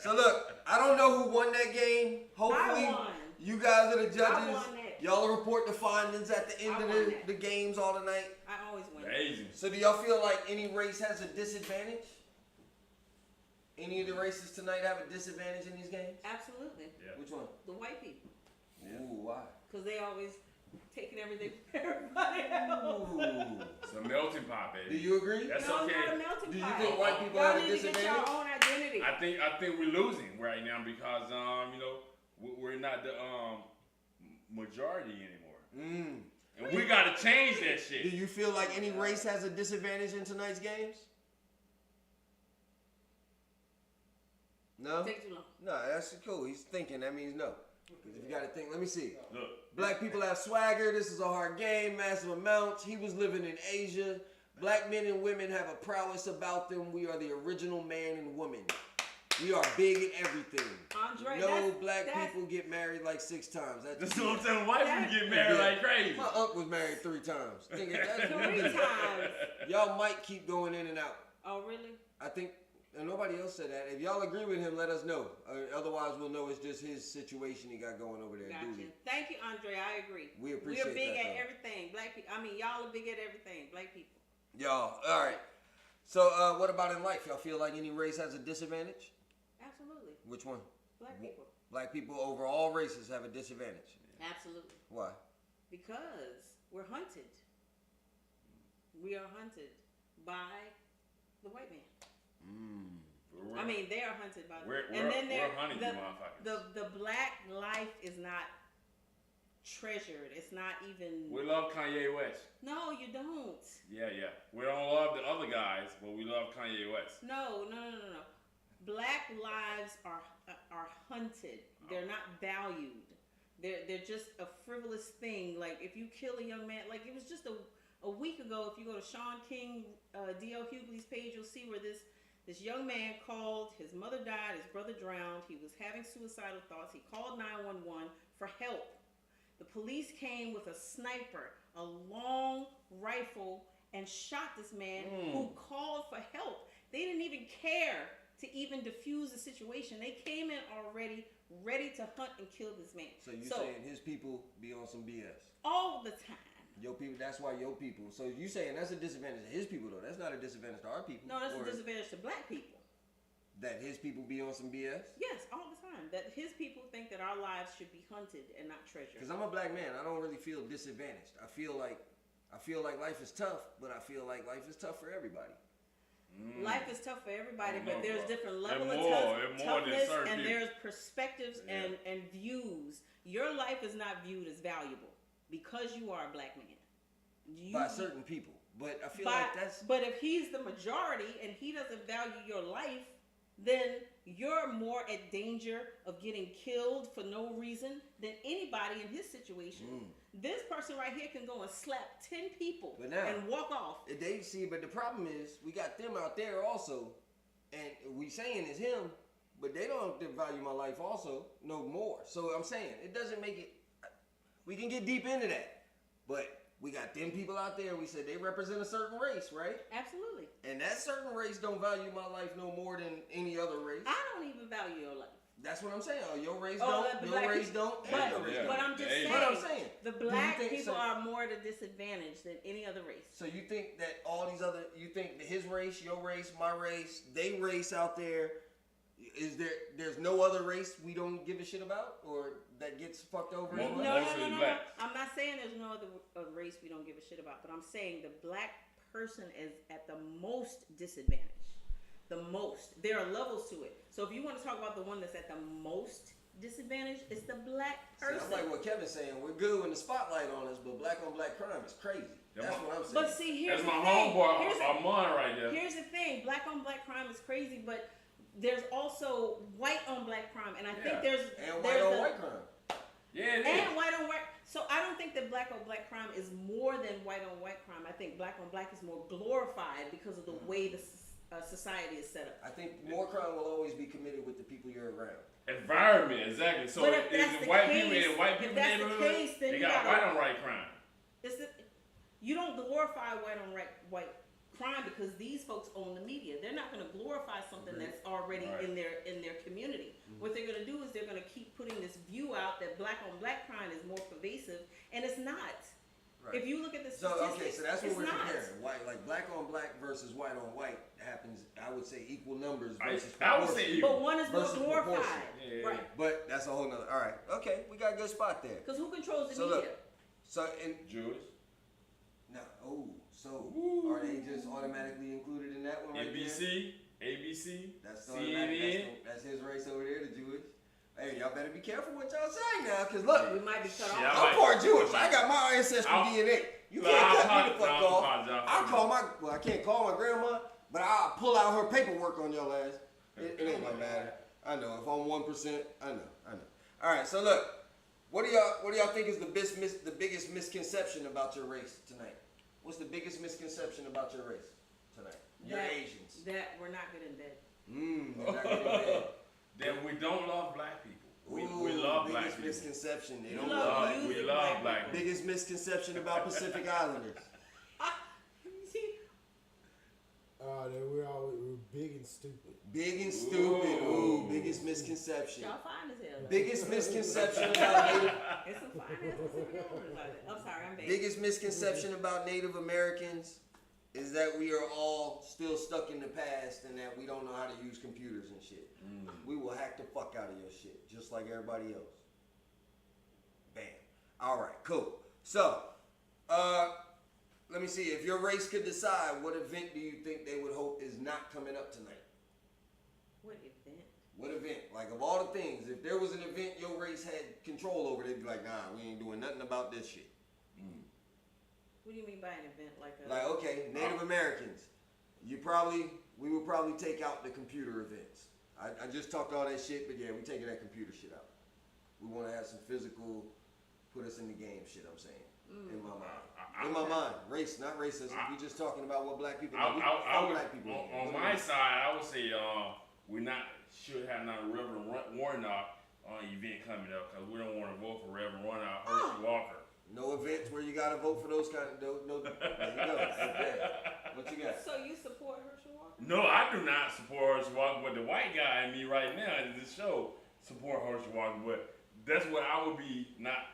So look, I don't know who won that game. Hopefully, I won. you guys are the I judges. won that. Y'all will report the findings at the end I of won that. the games all the night. I always win. Asian. So do y'all feel like any race has a disadvantage? Any of the races tonight have a disadvantage in these games? Absolutely. Yeah. Which one? The white people, Ooh, why? because they always taking everything from everybody else. Ooh. It's a melting pot, Do baby. you agree? That's no, okay. it's not a melting Do you pot. think white people Y'all have a need to get disadvantage? your own identity. I think we're losing right now because we're not the majority anymore. And we gotta change that Do shit. you feel like any race has a disadvantage in tonight's games? No? Take too long. No, that's cool. He's thinking. That means no. Because if you got to think, let me see. Look, Black people have swagger. This is a hard game, massive amounts. He was living in Asia. Black men and women have a prowess about them. We are the original man and woman. We are big in everything. Andre, No black people get married like 6 times. that's what I'm telling white people get married Yeah. like crazy. My uncle was married 3 times. Thinking that's 3 times. Y'all might keep going in and out. Oh, really? I think, and nobody else said that. If y'all agree with him, let us know. Otherwise, we'll know it's just his situation he got going over there. Gotcha. Duty. Thank you, Andre. I agree. We appreciate We're big that, at though. everything. Black people. I mean, y'all are big at everything. Black people. Y'all, all right. So, what about in life? Y'all feel like any race has a disadvantage? Absolutely. Which one? Black people. Black people over all races have a disadvantage. Absolutely. Why? Because we're hunted. We are hunted by the white man. I mean, they are hunted by the We're hunting you motherfuckers. the black life is not treasured. It's not even. We love Kanye West. No, you don't. Yeah. We don't love the other guys, but we love Kanye West. No. Black lives are hunted. They're not valued. They're just a frivolous thing. Like if you kill a young man, like it was just a week ago. If you go to Sean King, D.L. Hughley's page, you'll see where this young man called. His mother died. His brother drowned. He was having suicidal thoughts. He called 911 for help. The police came with a sniper, a long rifle, and shot this man who called for help. They didn't even care to even diffuse the situation. They came in already ready to hunt and kill this man. So you saying his people be on some BS? All the time. Your people, that's why your people. So you saying that's a disadvantage to his people though? That's not a disadvantage to our people. No, that's Or a disadvantage to black people. That his people be on some BS? Yes, all the time. That his people think that our lives should be hunted and not treasured. Because I'm a black man, I don't really feel disadvantaged. I feel like life is tough, but I feel like life is tough for everybody. Life is tough for everybody, Oh, but no, there's bro. different level They're of more than toughness, certain and people. there's perspectives and views. Your life is not viewed as valuable because you are a black man. By certain people. But I feel like that's... But if he's the majority and he doesn't value your life, then you're more at danger of getting killed for no reason than anybody in his situation. This person right here can go and slap 10 people and walk off. But the problem is, we got them out there also, and we saying it's him, but they don't value my life also no more. So I'm saying, it doesn't make it... We can get deep into that, but... We got them people out there, we said they represent a certain race, right? Absolutely. And that certain race don't value my life no more than any other race. I don't even value your life. That's what I'm saying. Oh, your race don't, your race don't, and your race But don't. I'm just saying, But I'm saying, the black think people so? are more at a disadvantage than any other race. So you think that all these other, you think that his race, your race, my race, they race out there, There's no other race we don't give a shit about or that gets fucked over? No, as well? Mostly blacks. I'm not saying there's no other race we don't give a shit about, but I'm saying the black person is at the most disadvantaged. The most. There are levels to it. So if you want to talk about the one that's at the most disadvantaged, it's the black person. See, I'm like what Kevin's saying. We're good when the spotlight on us, but black on black crime is crazy. That's what I'm saying. But see, here's That's the my thing. homeboy, Armand, right there. Here's the thing: black on black crime is crazy, but there's also white on black crime, and I think there's white on white crime. Yeah, it is. And white on white. So I don't think that black on black crime is more than white on white crime. I think black on black is more glorified because of the way the society is set up. I think more crime will always be committed with the people you're around. Environment, exactly. So But if if that's the the white case- people in white if people that's the neighborhood, case, then they you got gotta- white on white crime. You don't glorify white on white crime because these folks own the media. They're not going to glorify something that's already in their community. What they're going to do is they're going to keep putting this view out that black on black crime is more pervasive, and it's not. Right. If you look at the So statistics, so that's what it's we're not. comparing. White, like black on black versus white on white happens. I would say equal numbers versus I would proportion. say equal. But one is more versus glorified, proportion. Yeah. right? But that's a whole nother. All right, okay, we got a good spot there. Because who controls the So media? look, so in Jewish. so are they just automatically included in that one right there? ABC, That's CNN. that's his race over there, the Jewish. Hey, y'all better be careful what y'all say now, cause look, We might be cut Yeah, off. I'm part Jewish. I got my ancestry DNA. You can't cut me the fuck off. I'll call I can't call my grandma, but I'll pull out her paperwork on your ass. It ain't gonna matter. I know. If I'm 1%, I know. All right. So look, what do y'all think is the biggest misconception about your race tonight? What's the biggest misconception about your race tonight? You're Asians. That we're not good in bed. They're not getting bad. Then we don't love black people. We Ooh, love black biggest people. misconception. They You don't love love black music. people. We love black people. Biggest misconception about Pacific Islanders. See, That we're big and stupid. Big and stupid. Ooh, biggest misconception. y'all fine as hell. though. Biggest misconception about Native. It's some fine ass Pacific Islanders out there. I'm sorry, I'm bad. Biggest misconception about Native Americans is that we are all still stuck in the past and that we don't know how to use computers and shit. We will hack the fuck out of your shit, just like everybody else. Bam. All right, cool. So, let me see. If your race could decide, what event do you think they would hope is not coming up tonight? What event? What event? Like, of all the things, if there was an event your race had control over, they'd be like, nah, we ain't doing nothing about this shit. What do you mean by an event like a? Like, okay, Native Americans, we would probably take out the computer events. I just talked all that shit, but yeah, we taking that computer shit out. We want to have some physical, put us in the game shit, I'm saying. In my mind. In my mind. Race, not racism. We just talking about what black people do. Black people. On my side, I would say we should have not a Reverend Warnock event coming up because we don't want to vote for Reverend Warnock, Hershey Walker. No events where you gotta vote for those kind of there you go. Okay. What you got? So you support Herschel Walker? No, I do not support Hershey Walker, but the white guy in me right now in this show support Hershey Walker, but that's what I would be not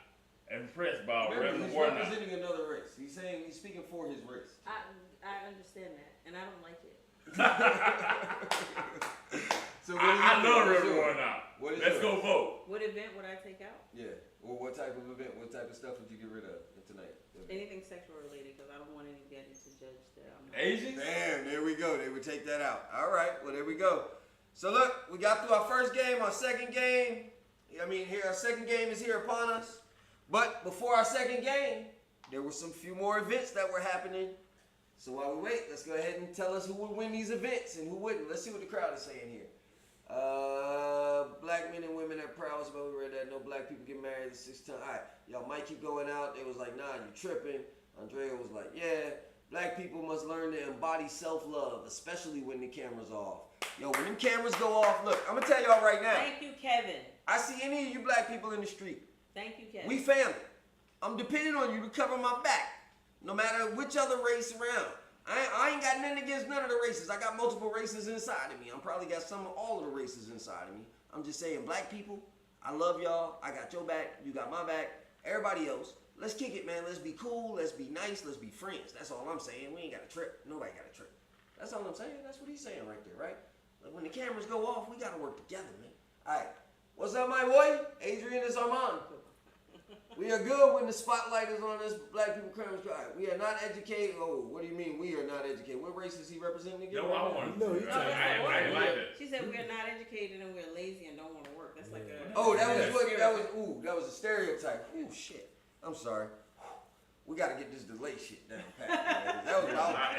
impressed by Remember, Reverend he's Warnock. representing another race. He's speaking for his race. I understand that, and I don't like it. So I love Reverend Warnock. Let's go vote. What event would I take out? Yeah. Well, what type of event? What type of stuff would you get rid of tonight? Anything sexual related, because I don't want anybody to judge that. I'm not. Asians? Damn, there we go. They would take that out. All right, well, there we go. So look, we got through our first game, our second game. Our second game is here upon us. But before our second game, there were some few more events that were happening. So while we wait, let's go ahead and tell us who would win these events and who wouldn't. Let's see what the crowd is saying here. Black men and women that prowls about, we read that no black people get married at 6 times. All right, y'all might keep going out. They was like, nah, you tripping. Andrea was like, yeah, black people must learn to embody self-love, especially when the camera's off. Yo, when them cameras go off, look, I'm gonna tell y'all right now. Thank you, Kevin. I see any of you black people in the street. Thank you, Kevin. We family. I'm depending on you to cover my back, no matter which other race around. I ain't got nothing against none of the races. I got multiple races inside of me. I'm probably got all of the races inside of me. I'm just saying, black people, I love y'all. I got your back. You got my back. Everybody else, let's kick it, man. Let's be cool. Let's be nice. Let's be friends. That's all I'm saying. We ain't got to trip. Nobody got to trip. That's all I'm saying. That's what he's saying right there, right? Like when the cameras go off, we gotta work together, man. All right. What's up, my boy? Adrian is Armand. We are good when the spotlight is on us Black People Crime Squad. We are not educated. Oh, what do you mean we are not educated? What race is he representing again? No, I want No, to. you I ain't like that. She said we're not educated and we're lazy and don't want to work. That's like a. Oh, that was a stereotype. Ooh, shit. I'm sorry. We gotta get this delay shit down pat. That was Not about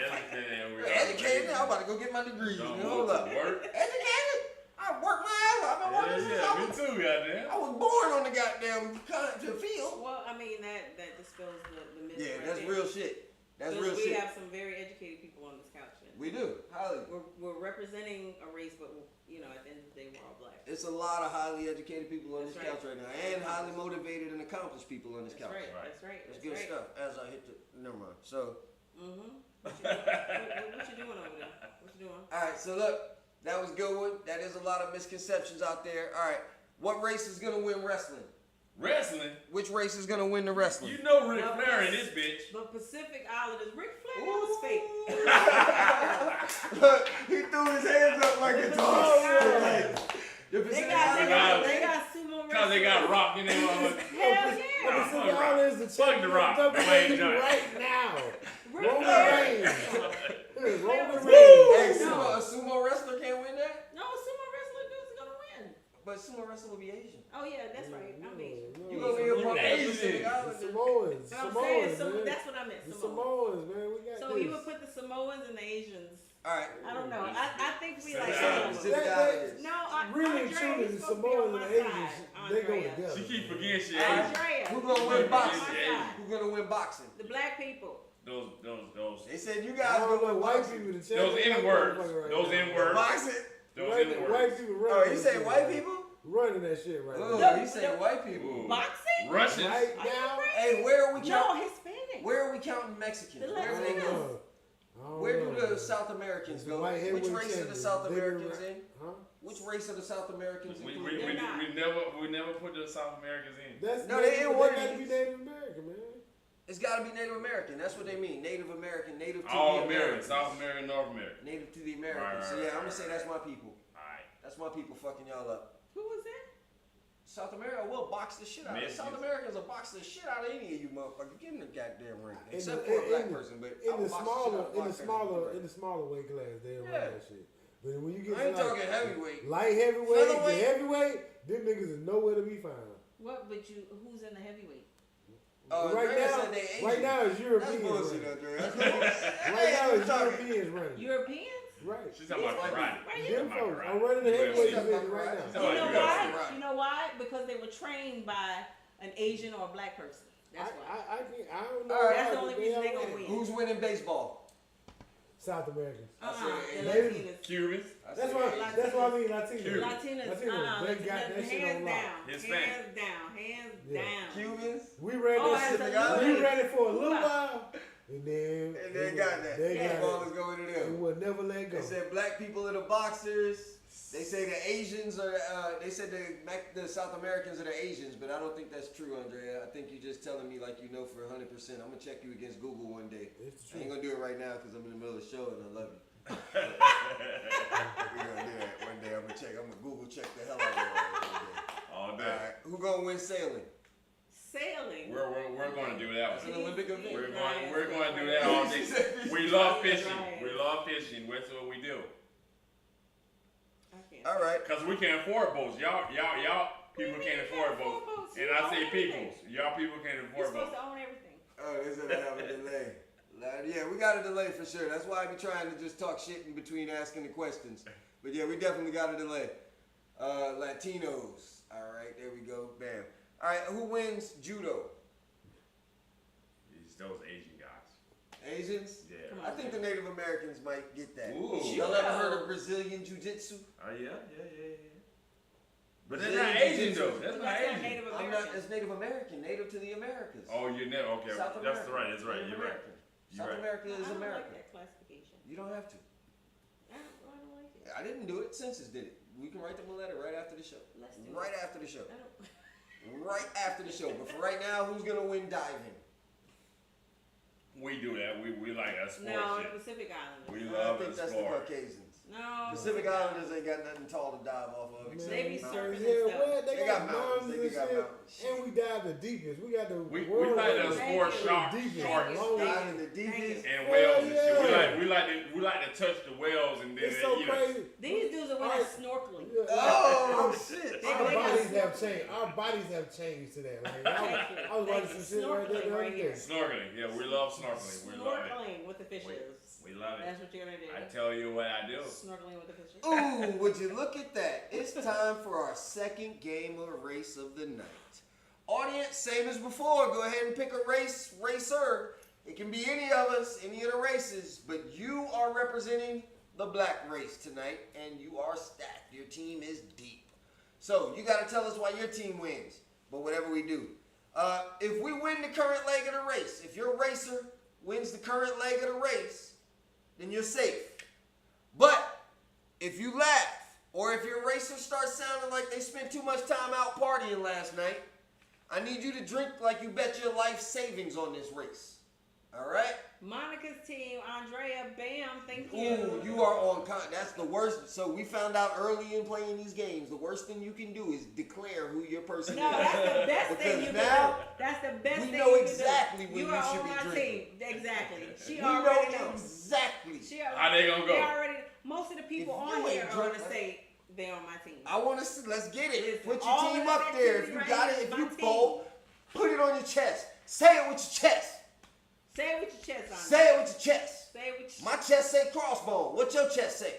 educated. I'm about to go get my degrees. Don't Hold go up. to work. Educated? I worked my ass off. I've been working since Yeah, me too, goddamn. I was born on the goddamn field. Well, I mean that dispels the myth. Yeah, right that's there. real shit. That's Because real we shit. have some very educated people on this couch. And We do. Highly. we're representing a race, but you know, at the end of the day, we're all black. It's a lot of highly educated people on That's this right. couch right now, and highly motivated and accomplished people on this That's couch. right. Right. That's right. That's That's good right. stuff. As I hit the never mind. So, What you doing over there? What you doing? all right. So look, that was a good one. That is a lot of misconceptions out there. All right, what race is gonna win wrestling? Wrestling? Which race is gonna win the wrestling? You know Ric Flair in this bitch. But Pacific Islanders, Ric Flair was fake. Look, he threw his hands up like a toss. The They Pacific got Islanders- sumo Cause they got Rock in there. Hell yeah. Pacific Islanders, the Fuck the champion Rock. of Dwayne WWE Johnson. right now. Ric Roman Flair. Reigns. Roman Woo! Reigns. Hey, No. a sumo wrestler can't win that? No, sumo wrestler dude's gonna win. But sumo wrestler will be Asian. Oh yeah, that's right. I'm Asian. You gonna be a part of the Asian. Pacific The Islanders. Samoans. But I'm saying, Samoans, man. that's what I meant. The Samoans. Samoans, man. We got So this. you would put the Samoans and the Asians. All right. I don't know. I think we like Samoans. Pacific Samoans. Islanders. No, I, Really and Andrea, truly, you're the supposed to be on Samoans my and the Asians, side, they go Andrea. together. She keep forgetting she Alright. Asian. Andrea, Who gonna win you're on boxing? my Asian. side. Who gonna win boxing? The black people. Those They said you I guys don't gonna know win white boxing. people. The Those champion N-words. motherfucker right Those now. N-words. Boxing? Those White N-words. people Oh, running you that say shit white right people? now. Running that shit right Oh, now. you say white people. Ooh. Boxing? Russians. Right Are you now. crazy? Hey, where are we No, counting? Hispanic. Where are we counting Mexicans? The Where do they Latinos. go? Where do the South Americans The go? white Which heavyweight race are the champions. South They Americans were- in? Huh? Which race are the South Americans We, in? we, we, They're not. we never put the South Americans in. That's No, they ain't one of got to be these. Native American, man. It's got to be Native American. That's what they mean. Native American, native to All the American, Americans. South American, North American. Native to the Americans. Right, So right, yeah, I'm right, gonna say right. that's my people. Alright. That's my people fucking y'all up. Who was that? South America will box the shit out of it. Mexicans. South Americans will box the shit out of any of you motherfuckers. Get in the goddamn ring. In Except the- for a black in the- person, but I In will the box smaller, shit out of in the black smaller, person. in the smaller weight class, they run Yeah. that shit. But when you get I ain't to talking heavyweight. light heavyweight, the Featherweight. heavyweight, them niggas is nowhere to be found. What? But who's in the heavyweight? right Andrea now, said they Asian. right now it's That's Europeans bullshit, running. Andrea. Right now it's Europeans running. Europeans? Right. She's talking about karate. Right here. Them Talking about folks karate. are running the heavyweight She's talking division about right karate. now. She's You talking know about why? UFC. You know why? Because they were trained by an Asian or a black person. That's why. I don't know. All right. That's the how, only but reason they all gonna win. win. Who's winning baseball? South Americans. I The said Latinas. Cubans. That's why I mean Latinos. Cuban. Latinas. They got that shit hands on down. lock. Hispanic. Hands down. Hands Yeah. down. Cubans. We ran Oh, that shit. absolutely. We ran it for a little Wow. while, and then They got that. They Yeah. got Ball it. is going to It them. will never let go. They said black people are the boxers. They say the Asians are. They said the South Americans are the Asians, but I don't think that's true, Andrea. I think you're just telling me like you know for 100%. I'm gonna check you against Google one day. It's I ain't true. gonna do it right now because I'm in the middle of the show and I love you. We're gonna do that one day. I'm gonna check. I'm gonna Google check the hell out of it one day. All All day. right, who gonna win sailing? Sailing. We're going to do that That's an one. Olympic event. We're going to do that all day. We love fishing. We love fishing. That's what we do. I can't. All right. Cause we can't afford boats. Y'all people can't afford boats. And I say peoples. Y'all people can't You're afford supposed boats. to own everything. Oh, they said I have a delay. Yeah, we got a delay for sure. That's why I be trying to just talk shit in between asking the questions. But yeah, we definitely got a delay. Latinos. All right, there we go. Bam. All right, who wins judo? It's those Asian guys. Asians? Yeah. Come on. I think the Native Americans might get that. Ooh. Y'all ever heard of Brazilian Jiu-Jitsu? Oh yeah. But that's not Asian though. That's But not that's not Asian. Native I'm American. not. It's Native American. Native to the Americas. Oh, you never. Okay. South That's American. right. That's right. Native You're right. American. You're South right. America I is don't America. like that classification. You don't have to. I don't like it. I didn't do it. Census did it. We can write them a letter right after the show. Let's do Right it. after the show. I don't. Right after the show. But for right now, who's gonna win diving? We do that. We like that sport No, the shit. Pacific Islanders. We I love think the that's the sport. Caucasians. No. Pacific Islanders ain't got nothing tall to dive off of. except They be mountains. surfing. Well, they got mountains. mountains They and got shit, mountains. and we dive the deepest. We got the We world like to record. sport Thank you. sharks, Deepest, sharks longest. Dive in the deepest. and Hell whales and shit. yeah. We like to touch the whales and then It's so eat us. crazy. These dudes are Alright. snorkeling. Yeah, Oh shit! They Our got bodies have snorkeling. changed. Our bodies have changed to that. Like, Thank I you. was watching some shit right there the Snorkeling other right day. here. Snorkeling, yeah, we love snorkeling. We love it. Snorkeling with the fishes. We love it. That's what you're gonna do. I tell you what I do. Snorkeling with the fishes. Ooh, would you look at that? It's time for our second game of race of the night. Audience, same as before. Go ahead and pick a racer. It can be any of us, any of the races, but you are representing the black race tonight, and you are stacked. Your team is deep. So you got to tell us why your team wins. But whatever we do, if we win the current leg of the race, if your racer wins the current leg of the race, then you're safe. But if you laugh, or if your racer starts sounding like they spent too much time out partying last night, I need you to drink like you bet your life savings on this race. All right? Monica's team, Andrea, bam, thank you. Ooh, you are on that's the worst. So we found out early in playing these games, the worst thing you can do is declare who your person No, is. that's the best Because thing you now can do. That's the best we thing know you exactly can when do. you are should on be my drinking. team. Exactly. She We already know knows. exactly. How they gonna go? They already, most of the people If on you here ain't are drunk, gonna say they're on my team. I want to see. Let's get it. Listen, Put your all team of up this there. If activity you right got here it, is if my you team. bold, put it on your chest. Say it with your chest. Say it with your chest on. Say it with your chest. Say it with your My chest say Croxxbone. What your chest say?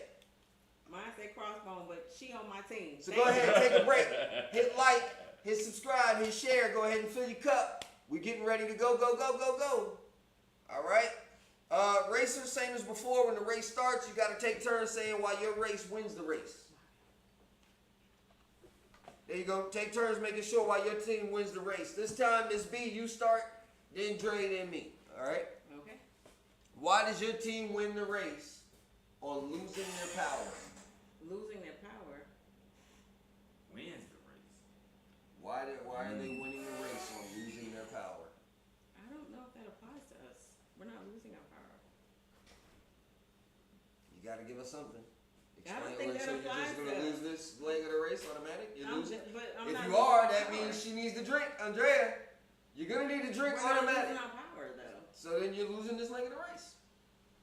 Mine say Croxxbone, but she on my team. So Thank go ahead you. and take a break. Hit like, hit subscribe, hit share. Go ahead and fill your cup. We getting ready to go, go, go, go, go. All right. Racers, same as before. When the race starts, you got to take turns saying why your race wins the race. There you go. Take turns making sure why your team wins the race. This time, Miss B, you start, then Dre, then me. All right. Okay. Why does your team win the race on losing their power? Losing their power. Wins the race. Why are they winning the race on losing their power? I don't know if that applies to us. We're not losing our power. You got to give us something. I don't think that so you're applies just going to to us. lose this leg of the race automatic? You're losing? But I'm If not you losing are, our that power. means she needs to drink. Andrea, you're going to need to drink We're not automatic. losing our power though. So then you're losing this leg of the race.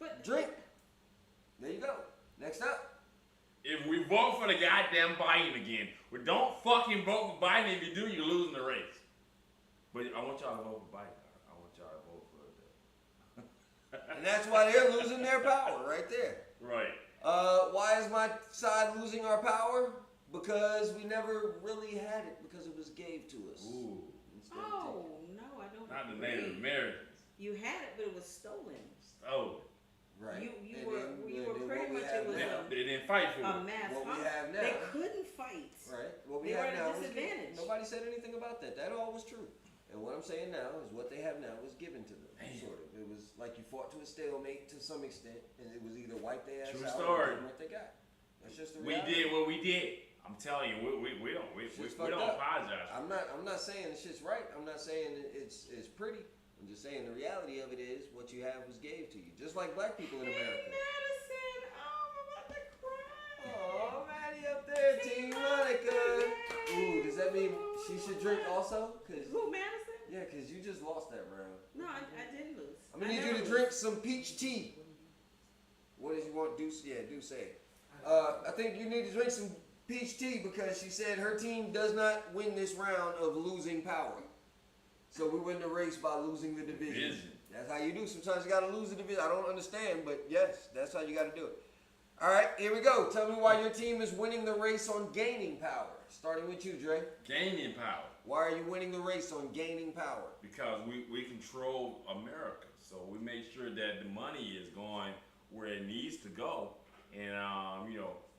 But Drink. There you go. Next up. If we vote for the goddamn Biden again, we don't fucking vote for Biden. If you do, you're losing the race. But I want y'all to vote for Biden. I want y'all to vote for the. And that's why they're losing their power right there. Right. Why is my side losing our power? Because we never really had it because it was gave to us. Ooh. Instead of oh taking no, I don't. Not the agree. Native Americans. You had it, but it was stolen. Oh. it. Right. You And were then- you and were then pretty what we much have it was now- They didn't fight for a it. mass What we hunt. have now. They couldn't fight. Right. What we They have were at a now is disadvantage. nobody said anything about that. That all was true. And what I'm saying now is what they have now was given to them. Damn. Sort of. It was like you fought to a stalemate to some extent, and it was either wipe their ass True out story. or give them what they got. That's just the We reality. did what we did. I'm telling you, we don't Shit's we don't fucked up. apologize. I'm not saying the shit's right. I'm not saying it's pretty. I'm just saying the reality of it is what you have was gave to you. Just like black people in America. Madison, oh, I'm about to cry. Oh, Maddie up there, Team Monica. Ooh, does that mean she should drink also? Cause Who, Madison? yeah, cause you just lost that round. No, I didn't lose. I'm gonna need you never to lose. drink some peach tea. What did you want? Do say it. I think you need to drink some peach tea because she said her team does not win this round of losing power. So we win the race by losing the division. That's how you do. Sometimes you gotta lose the division. I don't understand, but yes, that's how you gotta do it. All right, here we go. Tell me why your team is winning the race on gaining power. Starting with you, Dre. Gaining power. Why are you winning the race on gaining power? Because we control America, so we make sure that the money is going where it needs to go, and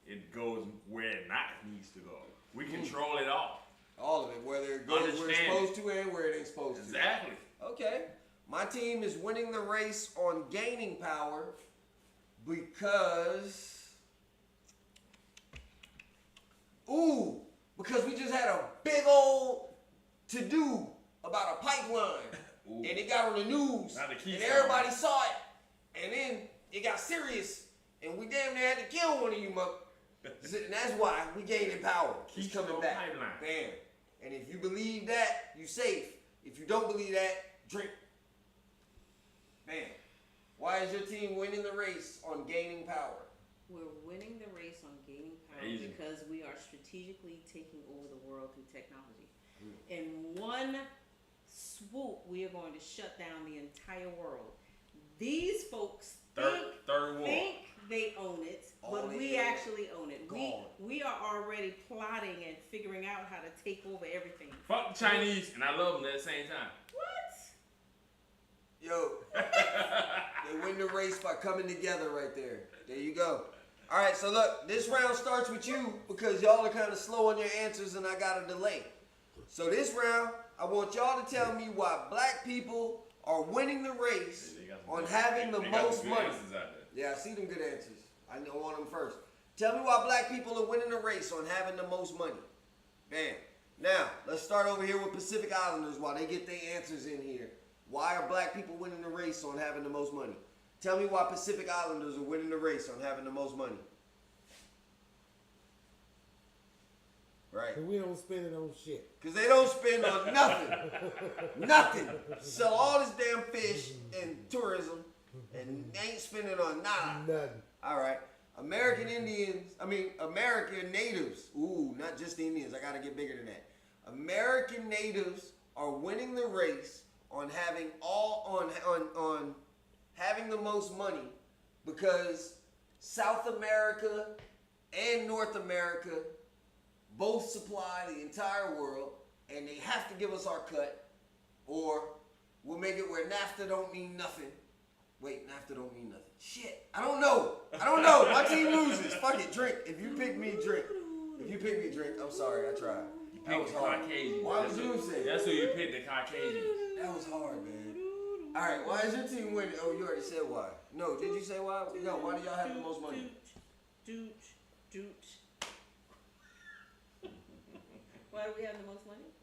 it goes where it not needs to go. We control it all. All of it, whether it goes where it's Understand supposed to and where it ain't supposed to. Exactly. Okay. My team is winning the race on gaining power because we just had a big old to-do about a pipeline. Ooh. And it got on the news. Not the key And sign. everybody saw it. And then it got serious. and we damn near had to kill one of you mother. And that's why we gaining power. It's Keep coming back. pipeline. Bam. And if you believe that, you safe. If you don't believe that, drink. Bam. Why is your team winning the race on gaining power? We're winning the race on gaining power Amazing. because we are strategically taking over the world through technology. In one swoop, we are going to shut down the entire world. These folks Third war. think they own it, All but they we hear actually own it. gone. We are already plotting and figuring out how to take over everything. Fuck the Chinese, and I love them at the same time. What? Yo, they win the race by coming together right there. There you go. All right, so look, this round starts with you because y'all are kind of slow on your answers and I got a delay. So this round, I want y'all to tell me why black people are winning the race on having the most money. Yeah, I see them good answers. I know one of them first. Tell me why black people are winning the race on having the most money. Bam. Now, let's start over here with Pacific Islanders while they get their answers in here. Why are black people winning the race on having the most money? Tell me why Pacific Islanders are winning the race on having the most money. Right. And we don't spend it on shit. Because they don't spend on nothing. Nothing. Sell all this damn fish and tourism and ain't spending on nada. Nothing. All right. American natives. Ooh, not just the Indians. I got to get bigger than that. American natives are winning the race on having on having the most money because South America and North America both supply the entire world, and they have to give us our cut, or we'll make it where NAFTA don't mean nothing. Wait, NAFTA don't mean nothing. Shit, I don't know. My team loses. Fuck it, drink. If you pick me, drink. If you pick me, drink. I'm sorry, I tried. That was hard. Caucasian. Why would you say? That's who you picked, the Caucasian. That was hard, man. All right, why is your team winning? Oh, you already said why. No, did you say why? No, why do y'all have the most money? Doot. Why do we have the most money?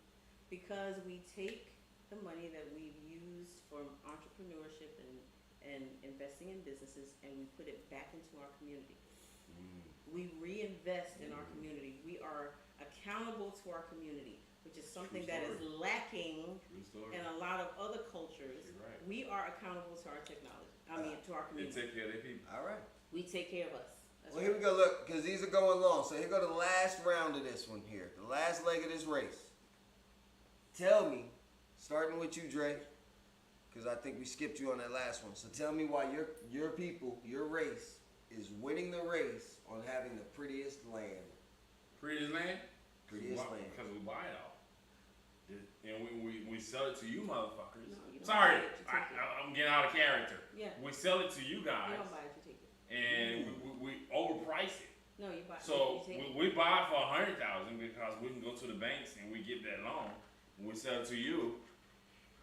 Because we take the money that we've used for entrepreneurship and investing in businesses, and we put it back into our community. We reinvest in our community. We are accountable to our community, which is something that is lacking in a lot of other cultures. Right. We are accountable to our technology. To our They community. take care of their people. All right. We take care of us. That's Well, right. here we go. Look, because these are going long. So here go the last round of this one here. The last leg of this race. Tell me, starting with you, Dre, because I think we skipped you on that last one. So tell me why your people, your race, is winning the race on having the prettiest land. Prettiest land? Prettiest land. Because we buy it all. And we sell it to you motherfuckers. No, you don't Sorry, buy it, you take it. I'm getting out of character. Yeah. We sell it to you guys, You don't buy it, you take it. and we overprice it. No, you buy it. So you take it. we buy it for $100,000 because we can go to the banks and we get that loan. And we sell it to you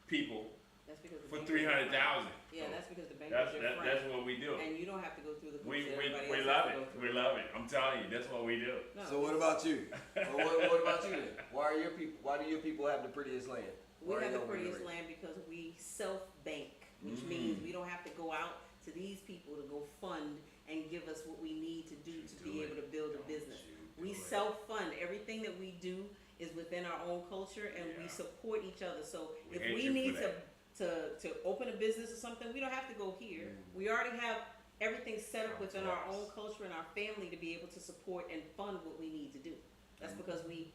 people That's because the for bank is your $300,000. friend. Yeah, that's because the bank That's is your friend. that's what we do. And you don't have to go through the We hoops that everybody we else love has to it. go We through. love it. I'm telling you, that's what we do. No, So what about you? what about you then? Why do your people have the prettiest land? we Why have are the y'all winning prettiest race? land because we self-bank, which means we don't have to go out to these people to go fund and give us what we need to do to be able to build a business. We self-fund. Everything that we do is within our own culture, and we support each other. So We if hate we you need for to open a business or something, we don't have to go here. We already have everything set up within our own culture and our family to be able to support and fund what we need to do. That's because we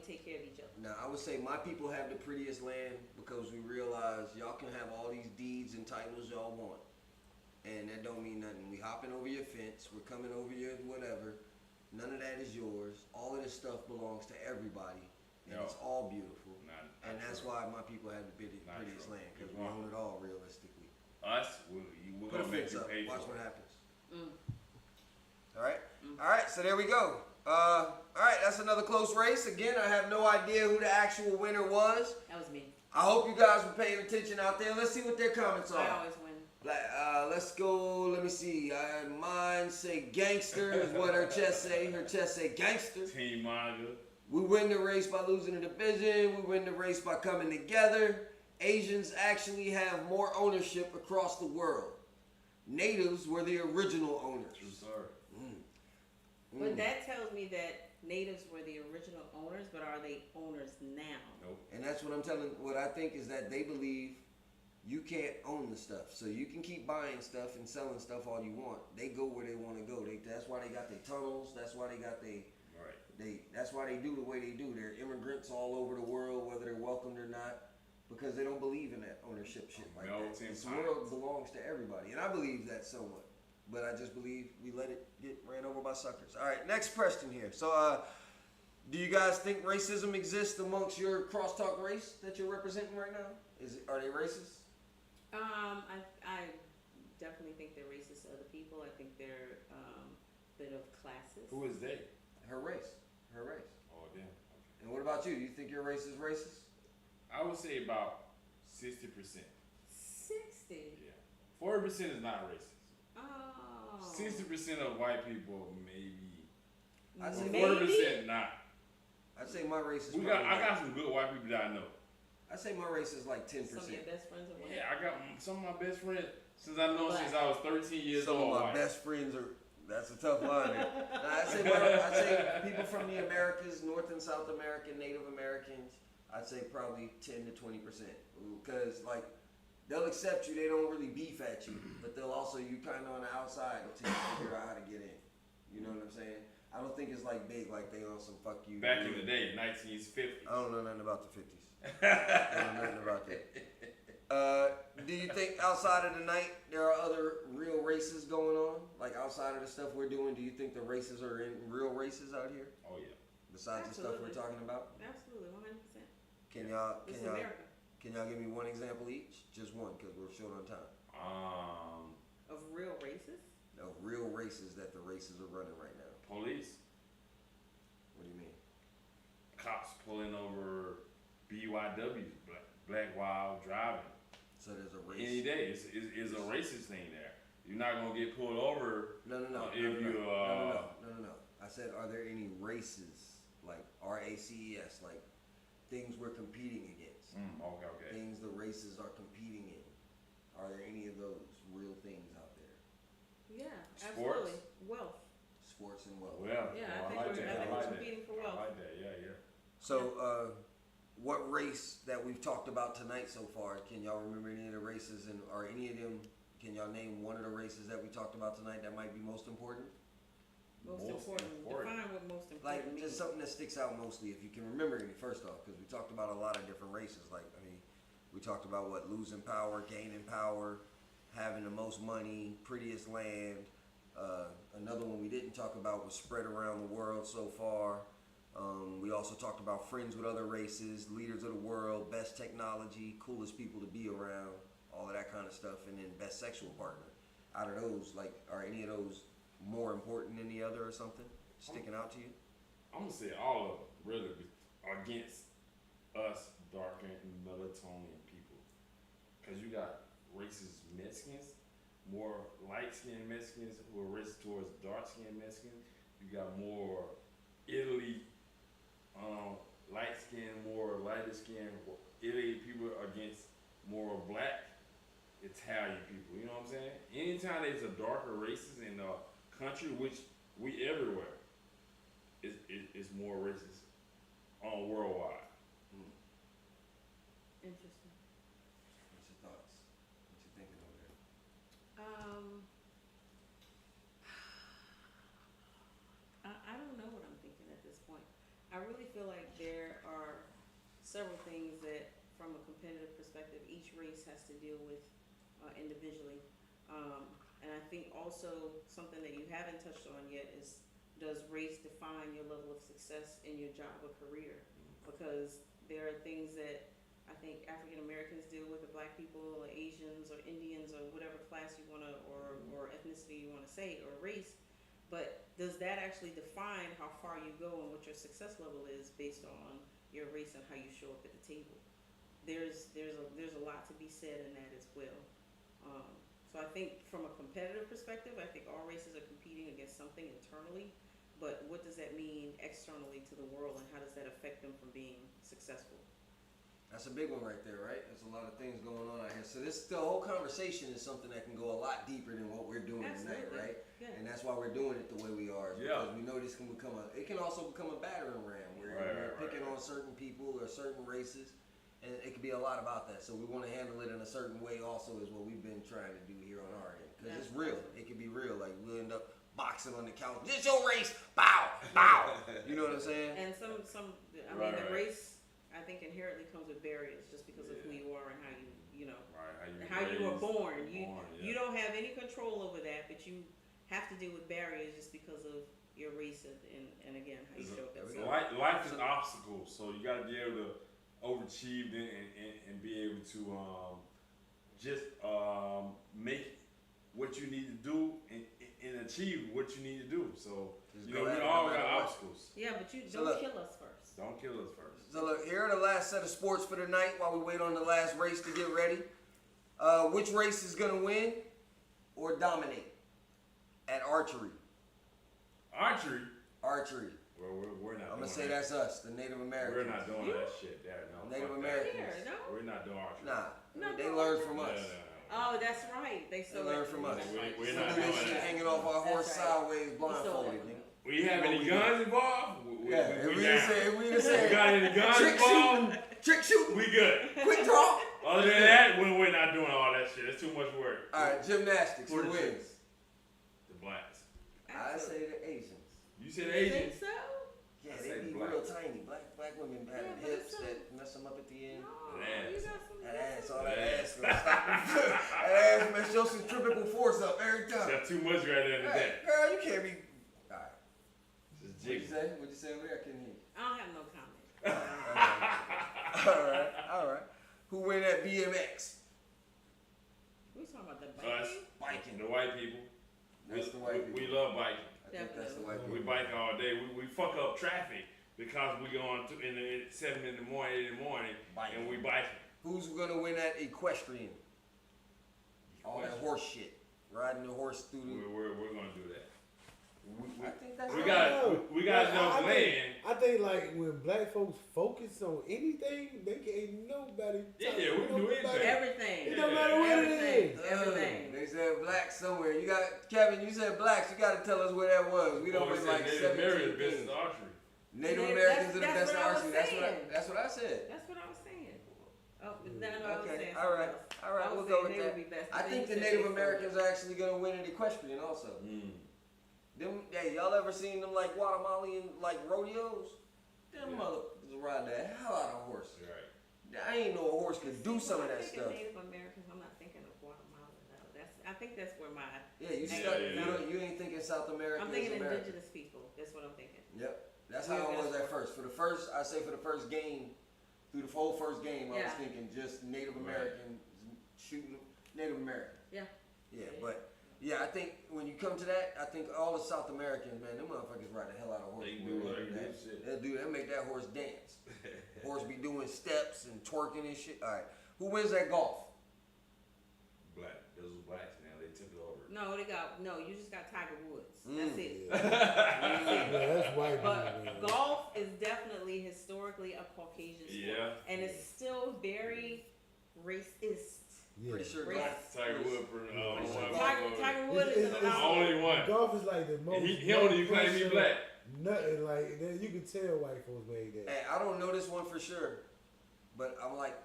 take care of each other. Now, I would say my people have the prettiest land because we realize y'all can have all these deeds and titles y'all want. And that don't mean nothing. We hopping over your fence. We're coming over your whatever. None of that is yours. All of this stuff belongs to everybody. And it's all beautiful. And that's why my people have the prettiest land. Because we own it all realistically. Us, we're Put a gonna make fence you up. pay Watch for what it. happens. All right. All right. So there we go. All right. That's another close race. Again, I have no idea who the actual winner was. That was me. I hope you guys were paying attention out there. Let's see what their comments I are. always win. Let's go. Let me see. Mine say gangster is what her chest say. Her chest say gangster. Team Monica. We win the race by losing the division. We win the race by coming together. Asians actually have more ownership across the world. natives were the original owners. True story. But that tells me that natives were the original owners, but are they owners now? Nope. And that's what I'm telling. What I think is that they believe you can't own the stuff, so you can keep buying stuff and selling stuff all you want. They go where they want to go. That's why they got their tunnels. That's why they got their. Right. That's why they do the way they do. They're immigrants all over the world, whether they're welcomed or not, because they don't believe in that ownership shit like that. This world belongs to everybody, and I believe that somewhat. But I just believe we let it get ran over by suckers. All right, next question here. So, do you guys think racism exists amongst your Croxxtalk race that you're representing right now? Are they racist? I definitely think they're racist to other people. I think they're a bit of classist. Who is they? Her race. Oh, damn. Okay. And what about you? Do you think your race is racist? I would say about 60%. 60. Yeah. 40% is not racist. Oh. 60% of white people, maybe. I'd say 40% not. I'd say my race is. I got some good white people that I know. I'd say my race is like 10%. Some of your best friends are white. Yeah, I got some of my best friends since I know since I was 13 years Some old. of my white. best friends are. That's a tough line there. I'd say people from the Americas, North and South America, Native Americans. I'd say probably 10 to 20%. Because like they'll accept you, they don't really beef at you, but they'll also you kind of on the outside until you figure out how to get in. You know what I'm saying? I don't think it's like big, like they on some fuck you. Back in the day, 1950s. I don't know nothing about the 50s. I don't know nothing about that. Do you think outside of the night there are other real races going on? Like outside of the stuff we're doing, do you think the races are in real races out here? Oh yeah. Besides the stuff we're talking about? Absolutely, 100%. Can It's America. y'all give me one example each? Just one, because we're short on time. Of real races? Of real races that the races are running right now. Police. What do you mean? Cops pulling over BYWs, black wild driving. So there's a race. Any day, it's a racist thing there. You're not gonna get pulled over. No. I said, are there any races like RACES, like things we're competing against? Okay. Things the races are competing in. Are there any of those real things out there? Yeah, Sports? absolutely. Wealth. Sports and wealth. Well, Yeah, I I like think that. we're competing for wealth. I like that. Yeah. So, what race that we've talked about tonight so far? Can y'all remember any of the races, and are any of them? Can y'all name one of the races that we talked about tonight that might be most important? Most important. Define what most important Like means. just something that sticks out mostly, if you can remember any. First off, because we talked about a lot of different races. Like we talked about losing power, gaining power, having the most money, prettiest land. Another one we didn't talk about was spread around the world so far. We also talked about friends with other races, leaders of the world, best technology, coolest people to be around, all of that kind of stuff, and then best sexual partner. Out of those, like, are any of those more important than the other or something sticking out to you? I'm gonna say all of them really against us darker and melatonin people, because you got racist Mexicans, more light-skinned Mexicans who are racist towards dark-skinned Mexicans. You got more Italy, light-skinned, more lighter-skinned Italy people against more black Italian people. You know what I'm saying? Anytime there's a darker races in the country, which we everywhere, it's more racist worldwide. Interesting. What's your thoughts? What you thinking over there? I don't know what I'm thinking at this point. I really feel like there are several things that, from a competitive perspective, each race has to deal with individually. And I think also something that you haven't touched on yet is, does race define your level of success in your job or career? Because there are things that I think African Americans deal with, or black people, or Asians, or Indians, or whatever class you want to, or ethnicity you want to say, or race. But does that actually define how far you go and what your success level is based on your race and how you show up at the table? There's a lot to be said in that as well. So I think from a competitive perspective, I think all races are competing against something internally, but what does that mean externally to the world, and how does that affect them from being successful? That's a big one right there, right? There's a lot of things going on out here. So the whole conversation is something that can go a lot deeper than what we're doing tonight, Absolutely. right? Yeah. And that's why we're doing it the way we are. Yeah. Because we know this can it can also become a battering ram where you're picking on certain people or certain races. And it could be a lot about that. So we want to handle it in a certain way also is what we've been trying to do here on our end. Because it's real. It could be real. Like we'll end up boxing on the couch. This your race. Bow. Bow. You know what I'm saying? And the race, I think, inherently comes with barriers just because of who you are and how how you were born. You don't have any control over that, but you have to deal with barriers just because of your race and again, how you show up. Life is obstacles, so you got to be able to overachieve and be able to just make what you need to do and achieve what you need to do. So we all got obstacles. Yeah, but don't kill us first. Don't kill us first. So look, here are the last set of sports for the night while we wait on the last race to get ready. Which race is gonna win or dominate at archery? Archery. Well, we're not. I'm gonna say that's us, the Native Americans. We're not doing that shit there. No. Native Americans. No? We're not doing archery. Nah, they learned from us. Oh, that's right. They learned from us. We're not doing that. Hanging off our horse sideways, blindfolded. We have any guns involved? We got any guns involved? Trick shooting. We good. Quick draw. Other than that, we're not doing all that shit. It's too much work. All right, gymnastics. Who wins? The blacks. I say the Asians. You said You Asians? think so? Yeah, they be real tiny. Black women have hips that mess them up at the end. No, That ass, all that ass gonna stop. That ass mess your centrifugal force up every time. Got too much right there today. Girl, you can't be. All right. Just What'd you say? What'd you say over there? I couldn't hear you. I don't have no comment. All right. Who win at BMX? We talking about the Us. biking? The white people. That's the white people. We love biking. I think that's the white people. We bike all day. We fuck up traffic because we go on in the 7 in the morning, 8 in the morning, and we biking. Who's gonna win at equestrian? All that horse shit. Riding the horse through the. We're gonna do that. I think that's we got enough land. I think like when black folks focus on anything, they can't nobody. Yeah, we can do anything. Everything. It don't matter what it is. Everything. They said black somewhere. You got Kevin. You said blacks. You got to tell us where that was. We don't win like 17 things. Native Americans are the best at archery. That's what I said. That's what I was saying. Oh, no, I was saying. All right. We'll go with that. I think the Native Americans are actually gonna win at equestrian also. Hey, y'all ever seen them like Guatemalan like rodeos? Them motherfuckers ride the hell out of a horse. Right. I ain't know a horse could do some of that stuff. Native Americans, I'm not thinking of Guatemala. No, I think that's where my. Yeah, you ain't thinking South America. I'm thinking indigenous people. That's what I'm thinking. Yep, that's how I was at first. For the first game, through the whole first game, I was thinking just Native American shooting Native American. Yeah. But. Yeah, I think when you come to that, I think all the South Americans, man, them motherfuckers ride the hell out of horses. They'll make that horse dance. Horse be doing steps and twerking and shit. All right, who wins at golf? Black. Those are blacks now. They took it over. You just got Tiger Woods. That's it. Yeah, that's white. But golf is definitely historically a Caucasian sport. Yeah. And it's still very racist. Yeah. Pretty sure Tiger Woods. Tiger Woods is the only one. Golf is like the most. He don't even claim he black. Nothing like that. You can tell white folks made that. Hey, I don't know this one for sure, but I'm like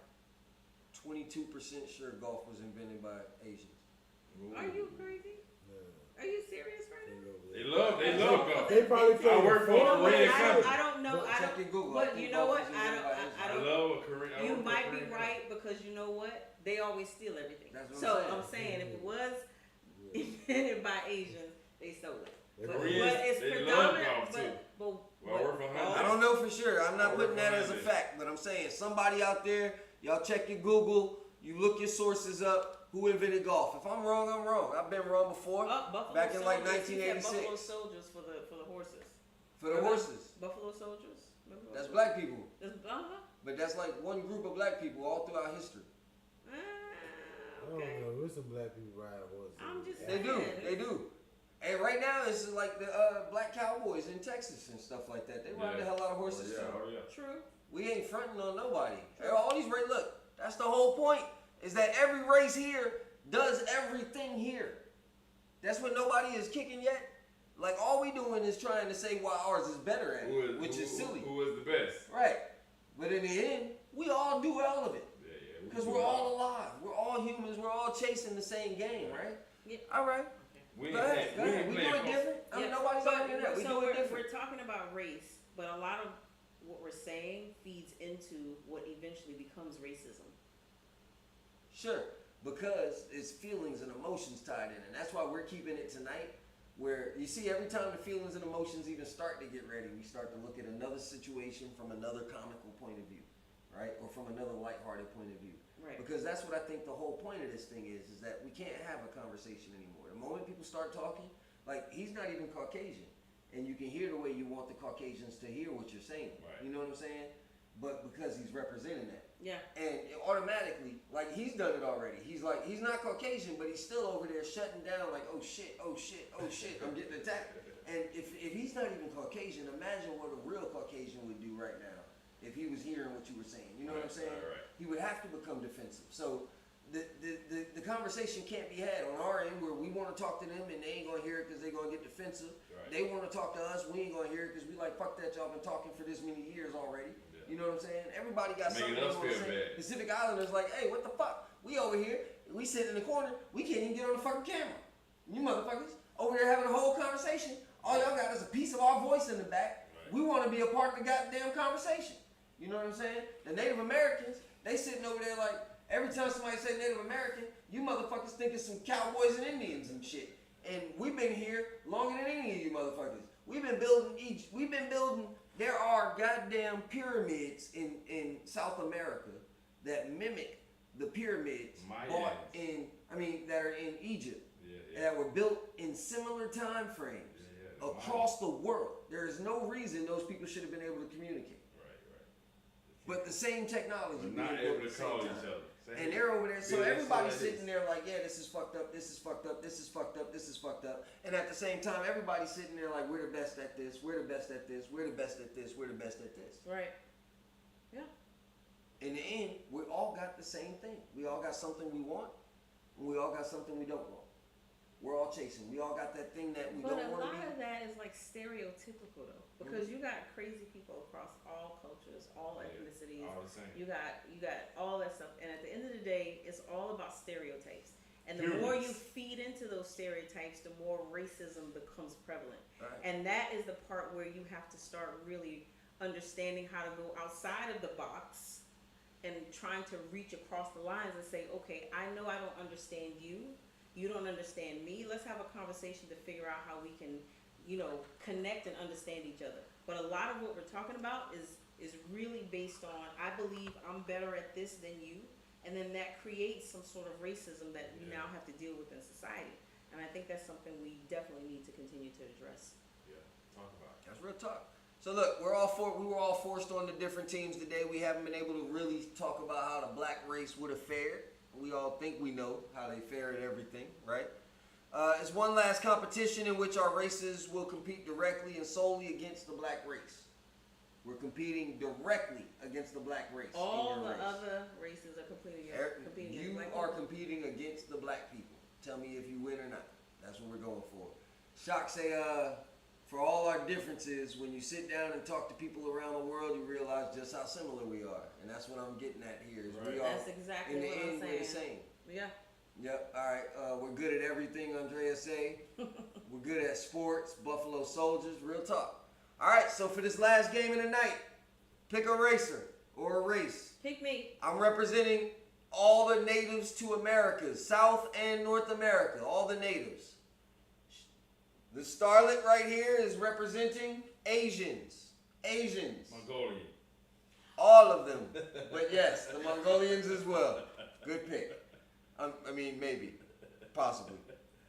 22% sure golf was invented by Asians. Are you crazy? Are you serious right now? They love golf. They probably I work for a Korean company. I don't know. Check your Google. But you know what? I I don't. love a Korean. You might be right because you know what? They always steal everything. That's what So I'm I'm saying if it was invented by Asians, they stole it. But Koreans, it's they predominant. love golf too. But Well, I work for Honda. I don't know for sure. I'm not I putting work that for as a Honda. fact, but I'm saying somebody out there, y'all check your Google, you look your sources up. Who invented golf? If I'm wrong, I'm wrong. I've been wrong before. Buffalo Back in like Soldiers, he said 1986. Buffalo Soldiers for the horses. For the horses. Buffalo Soldiers. Remember That's those? black people. But But that's like one group of black people all throughout history. I don't okay. know. There's some black people ride horses. I'm just They saying. do. And right now it's like the black cowboys in Texas and stuff like that. They ride the hell out of horses too. True. We ain't fronting on nobody. All these races, look, that's the whole point, is that every race here does everything here. That's what nobody is kicking yet. Like, all we doing is trying to say why ours is better at it, which is silly. Who is the best? Right. But in the end, we all do all of it. Because we're all alive. We're all humans. We're all chasing the same game, right? Yeah. All right. We Go ahead. We do it different. I mean, nobody's arguing that. We do it different. We're talking about race, but a lot of what we're saying feeds into what eventually becomes racism. Sure. Because it's feelings and emotions tied in. And that's why we're keeping it tonight. Where, you see, every time the feelings and emotions even start to get ready, we start to look at another situation from another comical point of view, right? Or from another lighthearted point of view. Right. Because that's what I think the whole point of this thing is that we can't have a conversation anymore. The moment people start talking, like, he's not even Caucasian. And you can hear the way you want the Caucasians to hear what you're saying. Right. You know what I'm saying? But because he's representing that. Yeah. And automatically, like, he's done it already. He's like, he's not Caucasian, but he's still over there shutting down like, oh shit, I'm getting attacked. And if he's not even Caucasian, imagine what a real Caucasian would do right now if he was hearing what you were saying. You know what I'm saying? Right. He would have to become defensive. So the conversation can't be had on our end where we want to talk to them and they ain't going to hear it because they're going to get defensive. Right. They want to talk to us, we ain't going to hear it because we like, fuck that, y'all been talking for this many years already. You know what I'm saying? Everybody got Making something us they want to feel say. bad. Pacific Islanders like, hey, what the fuck? We over here, we sitting in the corner, we can't even get on the fucking camera. You motherfuckers over there having a whole conversation. All y'all got is a piece of our voice in the back. Right. We want to be a part of the goddamn conversation. You know what I'm saying? The Native Americans, they sitting over there like, every time somebody say Native American, you motherfuckers think it's some cowboys and Indians and shit. And we've been here longer than any of you motherfuckers. We've been building there are goddamn pyramids in South America that mimic the pyramids that are in Egypt that were built in similar time frames across the world. There is no reason those people should have been able to communicate. Right. But the same technology. We're not able to call each other. And they're over there, so everybody's sitting there like, yeah, this is fucked up, this is fucked up, this is fucked up, this is fucked up. And at the same time, everybody's sitting there like, we're the best at this, we're the best at this, we're the best at this, we're the best at this. Right. Yeah. In the end, we all got the same thing. We all got something we want, and we all got something we don't want. We're all chasing. We all got that thing that we don't want to be. But a lot of that is like stereotypical though, because you got crazy people across all cultures, all ethnicities. All the same. You got all that stuff, and at the end of the day, it's all about stereotypes. And the more you feed into those stereotypes, the more racism becomes prevalent. Right. And that is the part where you have to start really understanding how to go outside of the box and trying to reach across the lines and say, okay, I know I don't understand you. You don't understand me. Let's have a conversation to figure out how we can, connect and understand each other. But a lot of what we're talking about is really based on, I believe I'm better at this than you. And then that creates some sort of racism that we now have to deal with in society. And I think that's something we definitely need to continue to address. Yeah, talk about it. That's real talk. So look, we were all forced on the different teams today. We haven't been able to really talk about how the black race would have fared. We all think we know how they fare at everything, right? It's one last competition in which our races will compete directly and solely against the black race. We're competing directly against the black race. All the other races are competing against black people. You are competing against the black people. Tell me if you win or not. That's what we're going for. Shock say, for all our differences, when you sit down and talk to people around the world, you realize just how similar we are. And that's what I'm getting at here. Is we are, that's exactly in the what end, I'm saying. we're the same. Yeah. Yep. All right. We're good at everything, Andrea say. We're good at sports, Buffalo Soldiers, real talk. All right. So for this last game of the night, pick a racer or a race. Pick me. I'm representing all the natives to America, South and North America, all the natives. The starlet right here is representing Asians. Mongolian. All of them. But yes, the Mongolians as well. Good pick. Maybe. Possibly.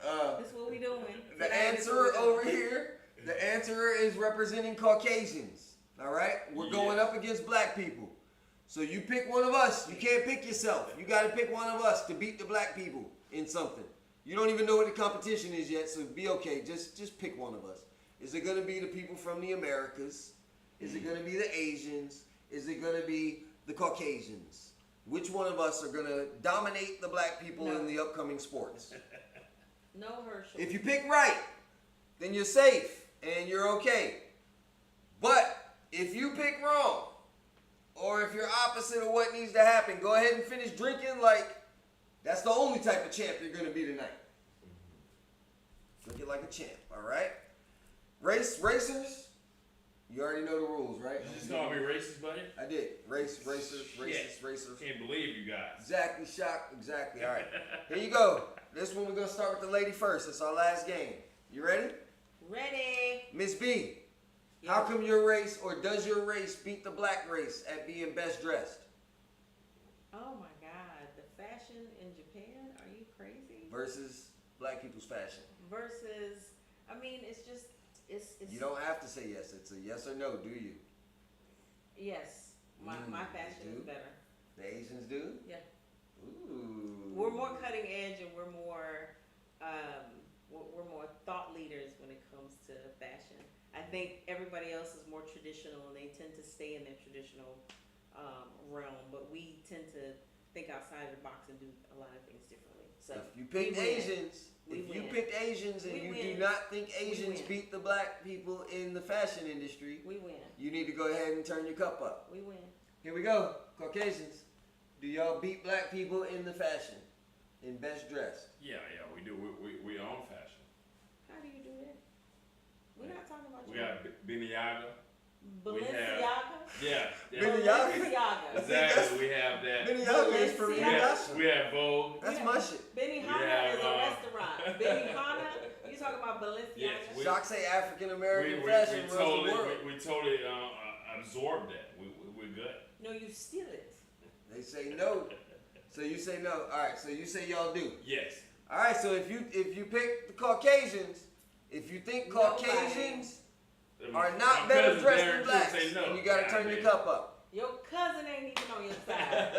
That's what we doing. The answerer over here, the answerer is representing Caucasians. All right? We're going up against black people. So you pick one of us. You can't pick yourself. You got to pick one of us to beat the black people in something. You don't even know what the competition is yet, so be okay. Just pick one of us. Is it going to be the people from the Americas? Is it going to be the Asians? Is it going to be the Caucasians? Which one of us are going to dominate the black people No. in the upcoming sports? No, Herschel. If you pick right, then you're safe and you're okay. But if you pick wrong, or if you're opposite of what needs to happen, go ahead and finish drinking like that's the only type of champ you're going to be tonight. Drink it like a champ, all right? Racers, you already know the rules, right? You just call me racist, buddy? I did. Racers. Can't believe you guys. Exactly, shocked. Exactly. All right. Here you go. This one we're going to start with the lady first. It's our last game. You ready? Ready. Miss B, how come your race or does your race beat the black race at being best dressed? Oh my God, the fashion in Japan? Are you crazy? Versus black people's fashion. Versus, I mean, it's just, it's. You don't have to say yes. It's a yes or no, do you? Yes, my fashion do? is better. The Asians do? Yeah. Ooh. We're more cutting edge and we're more thought leaders when it comes to fashion. I think everybody else is more traditional and they tend to stay in their traditional realm, but we tend to think outside of the box and do a lot of things differently. So If you picked we win. Asians, We if you win. picked Asians and We you win. do not think Asians win. beat the black people in the fashion industry, we win. you need to go ahead and turn your cup up. We win. Here we go. Caucasians, do y'all beat black people in the fashion? In best dressed? Yeah, we do. We own fashion. How do you do that? We're not talking about We got Balenciaga. Balenciaga. Yeah. Balenciaga. Exactly. We have that. Balenciaga is from Balenciaga. We have Vogue. That's my shit. Benihana is a restaurant. Benihana, you talking about Balenciaga? Yes, we- Jacques say African American We fashion runs totally, the world. we totally absorbed that. We're good. No, you steal it. They say no. So you say no. All right. So you say y'all do. Yes. All right. So if you pick the Caucasians, if you think Nobody. Caucasians are My not better cousin dressed Darren than Cruz blacks, say no. then you gotta turn your cup up. Your cousin ain't even on your side.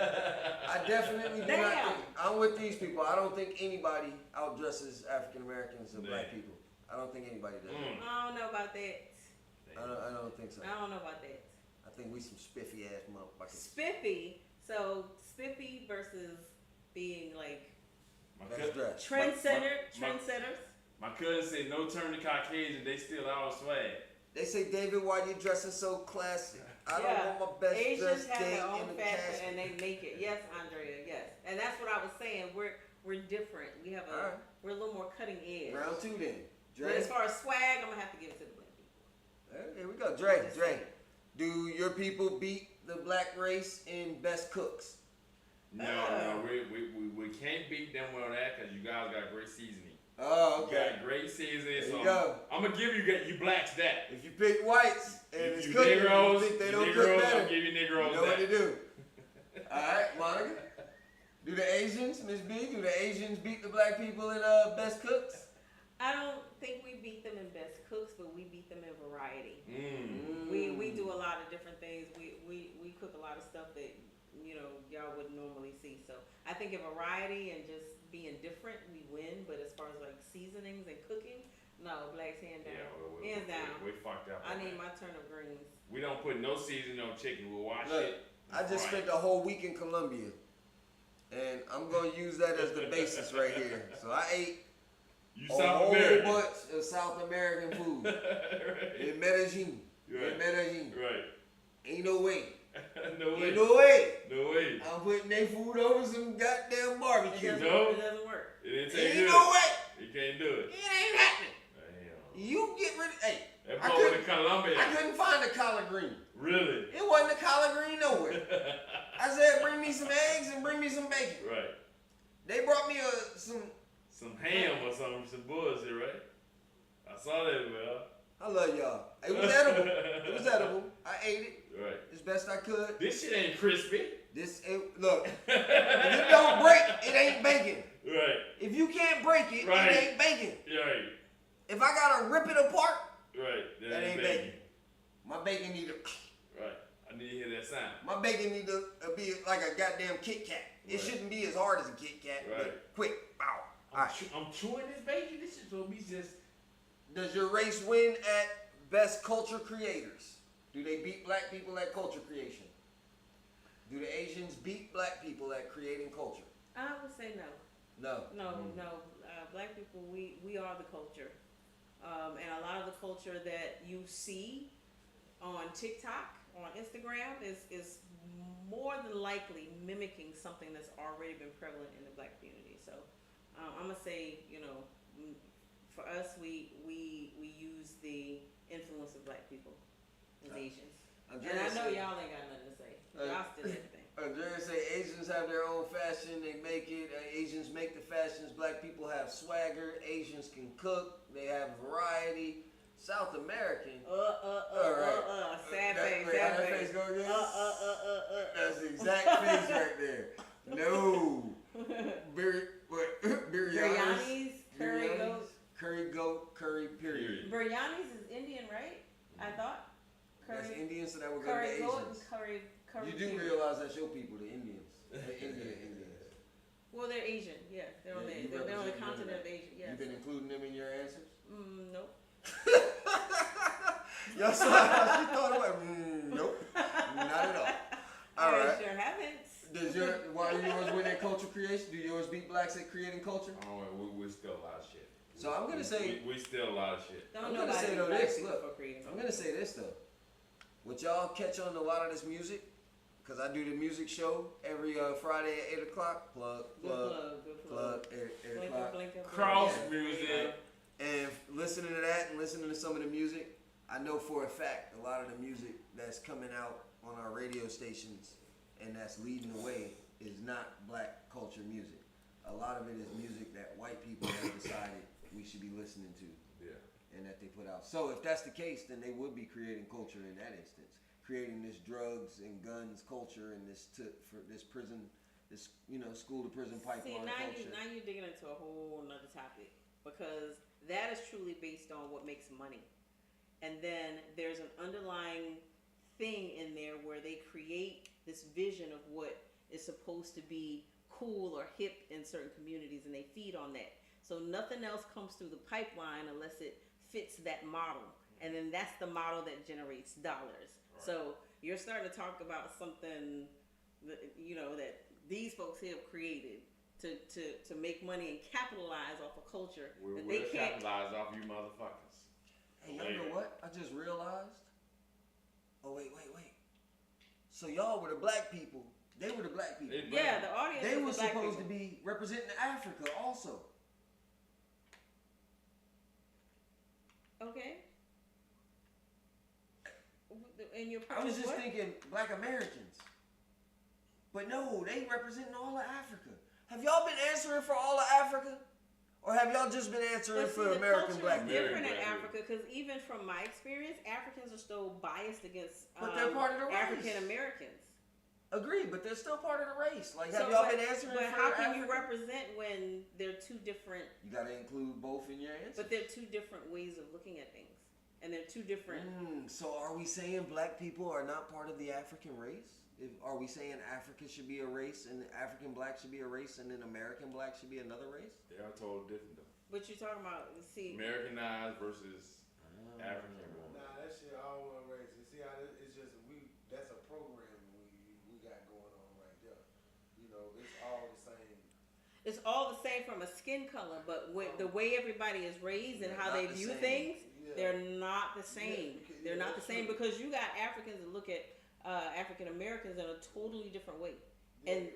I definitely do not Damn. think. I'm with these people. I don't think anybody outdresses African Americans or black Damn. people. I don't think anybody does. I don't know about that. I don't think so. I don't know about that. I think we some spiffy ass motherfuckers. Spiffy. So spiffy versus being like My Best cousin, dressed. trendsetters. my cousin said no turn to Caucasian. They steal our swag. They say, David, why you dressing so classy? I don't Yeah. want my best Asians dressed have date their own in the fashion casket. and they make it. Yes, Andrea. Yes, and that's what I was saying. We're different. We have All right. we're a little more cutting edge. Round two then. But Dre. as far as swag, I'm gonna have to give it to the black people. Here we go. Dre. Do your people beat the black race in best cooks? No, we can't beat them on that because you guys got great seasoning. Oh, You okay. got great seasoning. There So you go. I'm gonna give you blacks that. If you pick whites and If it's you cooking, Negroes, you think they you don't Negroes, cook I'll better. give you Negroes You know what that. to do. All right, Monica. Do the Asians, Miss B, do the Asians beat the black people in best cooks? I don't think we beat them in best cooks, but we beat them in variety. Mm. We do a lot of different things. We cook a lot of stuff that y'all wouldn't normally see. So I think in variety and just being different, we win. But as far as like seasonings and cooking, no, blacks hand down. Yeah, Hands down. we fucked up. I on need that. my turnip greens. We don't put no seasoning on chicken. We'll wash Look, it. I just fry spent a whole week in Colombia, and I'm going to use that as the basis right here. So I ate You a South whole American. bunch of South American food Right. in Medellin. Right. In Medellin. Right. Ain't no way. No way. Ain't no way. No way. I'm putting their food over some goddamn barbecue. It No. doesn't work. It didn't Ain't take good. no way. You can't do it. It ain't happening. Damn. You get rid of. Hey, That I boy couldn't- in Colombia. I couldn't find the collard green. Really? It wasn't a collard green nowhere. I said, bring me some eggs and bring me some bacon. Right. They brought me some. Some ham or some bullshit, right? I saw that, well. I love y'all. It was edible. It was edible. I ate it Right. as best I could. This shit ain't crispy. Look, if it don't break, it ain't bacon. Right. If you can't break it, Right. it ain't bacon. Right. If I gotta rip it apart, Right. that ain't bacon. My bacon need to. Right. I need to hear that sound. My bacon need to be like a goddamn Kit Kat. It Right. shouldn't be as hard as a Kit Kat, Right. but quick, bow. All right. I'm chewing this bacon. This shit will be just. Does your race win at best culture creators? Do they beat black people at culture creation? Do the Asians beat black people at creating culture? I would say no. No. No. Black people, we are the culture. And a lot of the culture that you see on TikTok, on Instagram, is more than likely mimicking something that's already been prevalent in the black community. So I'm gonna say, for us, we use the influence of black people as Asians. And I know y'all ain't got nothing to say. Y'all still everything. Andrea say Asians have their own fashion. They make it. Asians make the fashions. Black people have swagger. Asians can cook. They have variety. South American. Sad face. Wait, how that face go again? That's the exact face right there. No. Biryanis. Curry goat. Curry goat. Curry period. Biryanis is Indian, right? I thought. That's Indian, so that would go to Curry Asians. goat and curry. You do realize that's your people, the Indians. The Indians. Well, they're Asian. Yeah, they're on the continent of Asia. Yes. You've been including them in your answers? Nope. Y'all saw how she thought about nope. Not at all. All right. Sure haven't. Why yours win at culture creation? Do yours beat blacks at creating culture? Oh, we're still a lot of shit. So I'm gonna say we still a lot of shit. I'm gonna say though this. Look, I'm gonna say this though. What y'all catch on a lot of this music? Cause I do the music show every Friday at 8 o'clock. Plug. 8 o'clock. Cross music. And listening to that and listening to some of the music, I know for a fact a lot of the music that's coming out on our radio stations and that's leading the way is not black culture music. A lot of it is music that white people have decided we should be listening to. Yeah. And that they put out. So if that's the case, then they would be creating culture in that instance. Creating this drugs and guns culture and this prison, this school to prison pipeline culture. Now you're digging into a whole nother topic, because that is truly based on what makes money, and then there's an underlying thing in there where they create this vision of what is supposed to be cool or hip in certain communities, and they feed on that. So nothing else comes through the pipeline unless it fits that model, and then that's the model that generates dollars. So you're starting to talk about something that, that these folks here have created to make money and capitalize off a culture that they can't capitalize off, you motherfuckers. Hey, y'all know what? I just realized. Oh wait. So y'all were the black people. They were the black people. Yeah, the audience. They were the black supposed people. to be representing Africa also. Okay. And I was just thinking black Americans. But no, they representing all of Africa. Have y'all been answering for all of Africa? Or have y'all just been answering for American black people? It's different in Africa, because even from my experience, Africans are still biased against but they're part of the race. African Americans. Agreed, but they're still part of the race. Like, have y'all been answering for how can Africa? you represent when they're two different... You gotta include both in your answer. But they're two different ways of looking at things. And they're two different... So are we saying black people are not part of the African race? Are we saying Africa should be a race and African black should be a race and then American black should be another race? They are totally different though. But you're talking about, Americanized versus African. Nah, that shit all one race. You see how it's just that's a program we got going on right there. It's all the same. It's all the same from a skin color, but the way everybody is raised and how they view things, they're not the same. They're not the same, because you got Africans that look at African Americans in a totally different way, and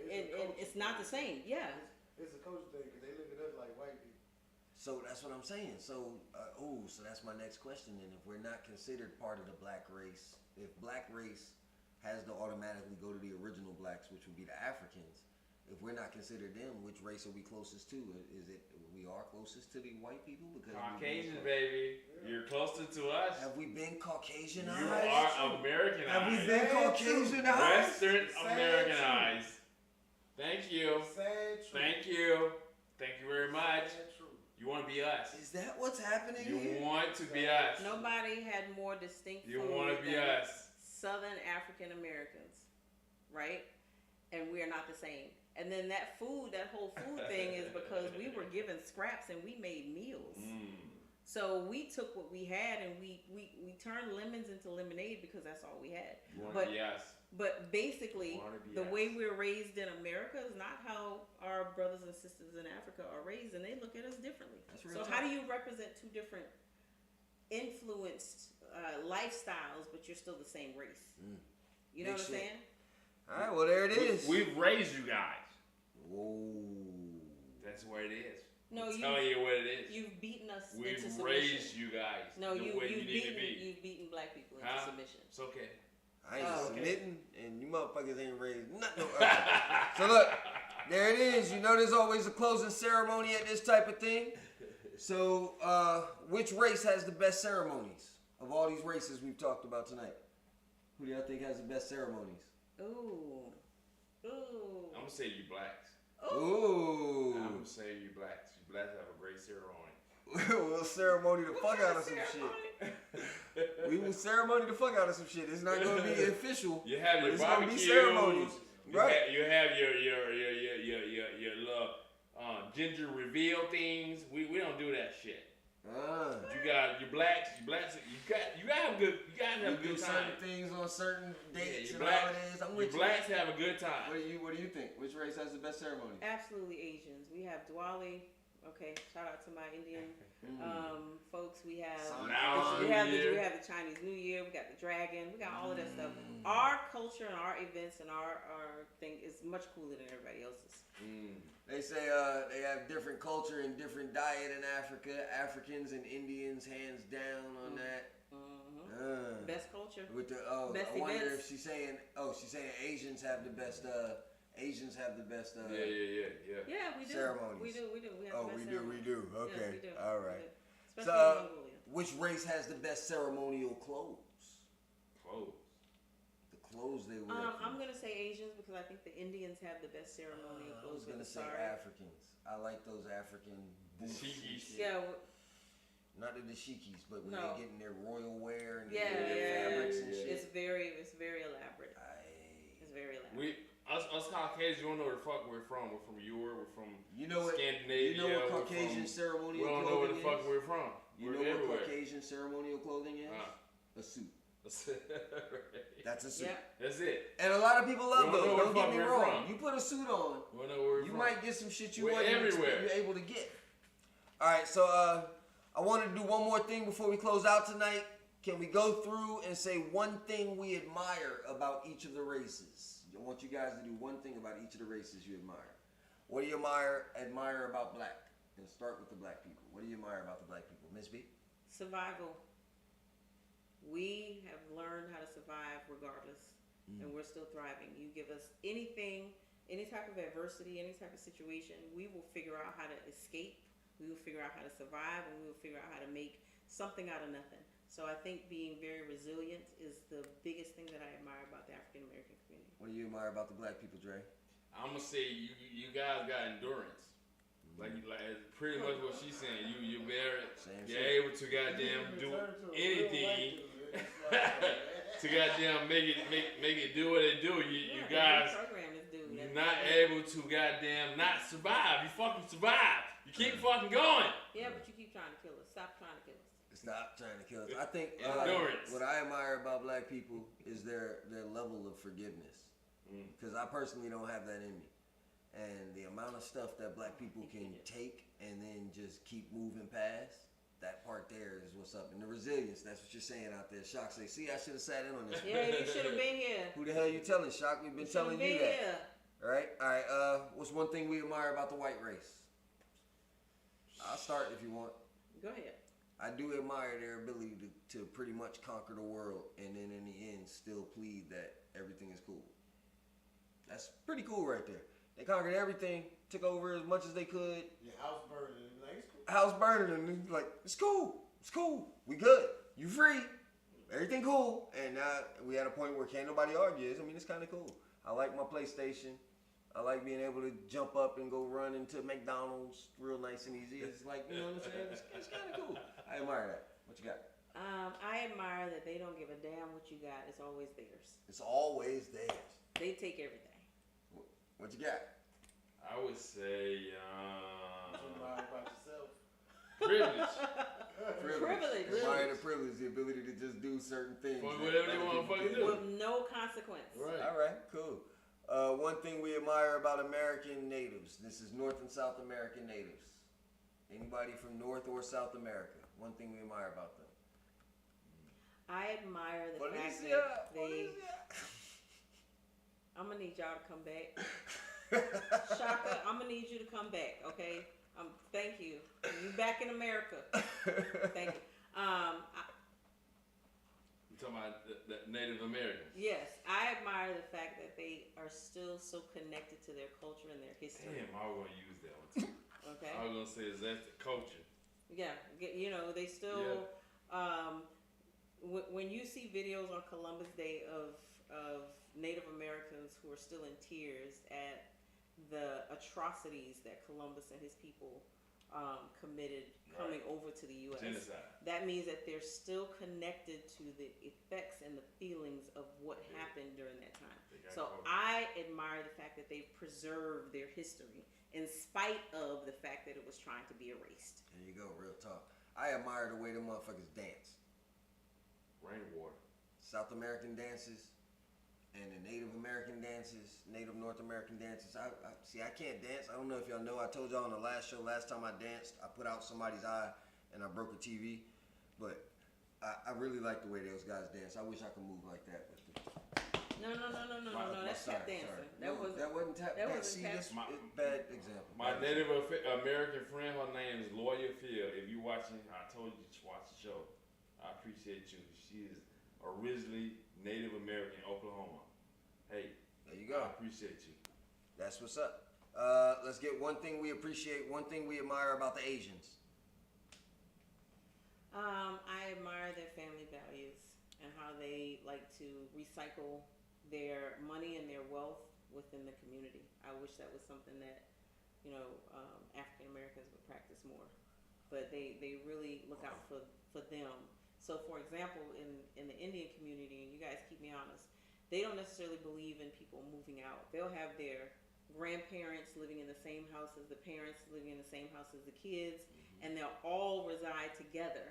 it's not the same. Yeah, it's a culture thing, because they look at us like white people. So that's what I'm saying. So so that's my next question then. If we're not considered part of the black race, if black race has to automatically go to the original blacks, which would be the Africans, if we're not considered them, which race are we closest to? Is it we are closest to the white people? Because Caucasian, baby. You're closer to us. Have we been Caucasianized? You are Americanized. Have we been Caucasianized? Western Americanized. Thank you. Thank you. Thank you very much. You want to be us. Is that what's happening You want to be us. nobody had more distinct You food want to be than us. Southern African Americans, right? And we are not the same. And then that whole food thing is because we were given scraps and we made meals. So we took what we had and we turned lemons into lemonade because that's all we had. You want to be us. But basically, Wannabe the ass. way we're raised in America is not how our brothers and sisters in Africa are raised, and they look at us differently. That's real So talk. how do you represent two different influenced lifestyles, but you're still the same race? You know Big what I'm shit. saying? All right, well there it is. We've raised you guys. Whoa. That's what it is. No, I'm telling you what it is. You've beaten us We've into submission. raised you guys. No, the way you need to be. you've beaten black people into Huh? submission. It's okay. I ain't Oh, okay. submitting, and you motherfuckers ain't raised nothing. Okay. So look, there it is. You know there's always a closing ceremony at this type of thing. So, which race has the best ceremonies of all these races we've talked about tonight? Who do y'all think has the best ceremonies? Ooh. Ooh. I'm gonna say you blacks. Ooh. I'm gonna say you blacks. You blacks have a great ceremony. We'll ceremony the fuck out of some shit. We will ceremony the fuck out of some shit. It's not gonna be official. You have but your it's gonna be barbecues. ceremonies. Right. You have your little ginger reveal things. We don't do that shit. You got your blacks. You gotta have good. You gotta have a We do good time. certain things on certain dates you and blacks, holidays. I'm you with you. blacks have a good time. What do you think? Which race has the best ceremony? Absolutely Asians. We have Diwali. Okay, shout out to my Indian folks. We have Now, we have New Year. the Chinese New Year. We got the dragon. We got all of that stuff. Our culture and our events and our thing is much cooler than everybody else's. They say they have different culture and different diet in Africa. Africans and Indians, hands down on that. Best culture. With the Best I wonder events. if she's saying Asians have the best. Asians have the best. Yeah, we do. Ceremonies. We do. We have Oh, the we best do. We ceremonies. do. Yes, Okay. we do. All We right. do. Especially So, in Mongolia. which race has the best ceremonial clothes? Clothes. The clothes they wear. I'm gonna say Asians because I think the Indians have the best ceremonial I clothes was gonna with the say sari. Africans. I like those African boots. and Shikis. shit. Yeah, Not the dashikis, but when No. they get in their royal wear and yeah, their fabrics and shit. It's very elaborate. It's very elaborate. Us Caucasians, you don't know where the fuck we're from. We're from Europe. We're from You know what? Scandinavia. You know what we're Caucasian from, ceremonial We don't know where clothing the fuck is? we're from. You we're know everywhere. what Caucasian ceremonial clothing is? A suit. That's a suit. Yeah. That's it. And a lot of people love We don't those. know where Don't the get fuck me we're wrong. from. You put a suit on, We don't know where we're you from. might get some shit you We're wasn't everywhere. you're able to get. All right, so I want to do one more thing before we close out tonight. Can we go through and say one thing we admire about each of the races? I want you guys to do one thing about each of the races you admire. What do you admire about black? And start with the black people. What do you admire about the black people? Miss B? Survival. We have learned how to survive regardless, and we're still thriving. You give us anything, any type of adversity, any type of situation, we will figure out how to escape. We will figure out how to survive, and we will figure out how to make something out of nothing. So I think being very resilient is the biggest thing that I admire about the African American community. What do you admire about the black people, Dre? I'm gonna say you guys got endurance. Like pretty much what she's saying. You're married. You're able to goddamn do anything to goddamn make it do what it do. You guys. Program this dude. You're not able to goddamn not survive. You fucking survive. You keep fucking going. Yeah, but you keep trying to kill us. Stop trying to kill us. Stop trying to kill us. I think Endurance. what I admire about black people is their level of forgiveness. Because I personally don't have that in me. And the amount of stuff that black people can take and then just keep moving past, that part there is what's up. And the resilience, that's what you're saying out there. Shock say, see, I should have sat in on this. Yeah, you should have been here. Who the hell you telling, Shock? We've been telling you that. All right. What's one thing we admire about the white race? I'll start if you want. Go ahead. I do admire their ability to pretty much conquer the world and then in the end still plead that everything is cool. That's pretty cool right there. They conquered everything, took over as much as they could. Your house burning, like it's cool. House burning, and like, it's cool, we good, you free, everything cool. And now we at a point where can't nobody argue. I mean, it's kind of cool. I like my PlayStation. I like being able to jump up and go run into McDonald's real nice and easy. It's like, you know what I'm saying? It's kind of cool. I admire that. What you got? I admire that they don't give a damn what you got. It's always theirs. It's always theirs. They take everything. What you got? I would say Lie about yourself. privilege. Privilege. Admire the privilege, the ability to just do certain things. Whatever they want to fucking do. With no consequence. Right. Okay, cool. One thing we admire about American natives. This is North and South American natives. Anybody from North or South America. One thing we admire about them. I admire the fact Felicia, that they. I'm gonna need y'all to come back. Shaka, I'm gonna need you to come back, okay? Thank you. You back in America. Thank you. You talking about the Native Americans? Yes, I admire the fact that they are still so connected to their culture and their history. Damn, I was gonna use that one too. Okay. I was gonna say is that the culture. Yeah, you know, they still. When you see videos on Columbus Day of Native Americans who are still in tears at the atrocities that Columbus and his people committed coming over to the U.S. Genocide. That means that they're still connected to the effects and the feelings of what happened during that time. So I admire the fact that they've preserved their history in spite of the fact that it was trying to be erased. There you go, real talk. I admire the way them motherfuckers dance. Rainwater. South American dances and the Native American dances, Native North American dances. I can't dance. I don't know if y'all know. I told y'all on the last show, last time I danced, I put out somebody's eye and I broke a TV. But I really like the way those guys dance. I wish I could move like that. But No, that's tap dancing. That wasn't tap dancing. See, this bad example. My Native American friend, her name is Lawyer Phil. If you watching, I told you to watch the show. I appreciate you. She is originally Native American, Oklahoma. Hey, there you go. I appreciate you. That's what's up. Let's get one thing we appreciate, one thing we admire about the Asians. I admire their family values and how they like to recycle their money and their wealth within the community. I wish that was something that, African Americans would practice more. But they really look out for them. So for example, in the Indian community, and you guys keep me honest, they don't necessarily believe in people moving out. They'll have their grandparents living in the same house as the parents, living in the same house as the kids, and they'll all reside together.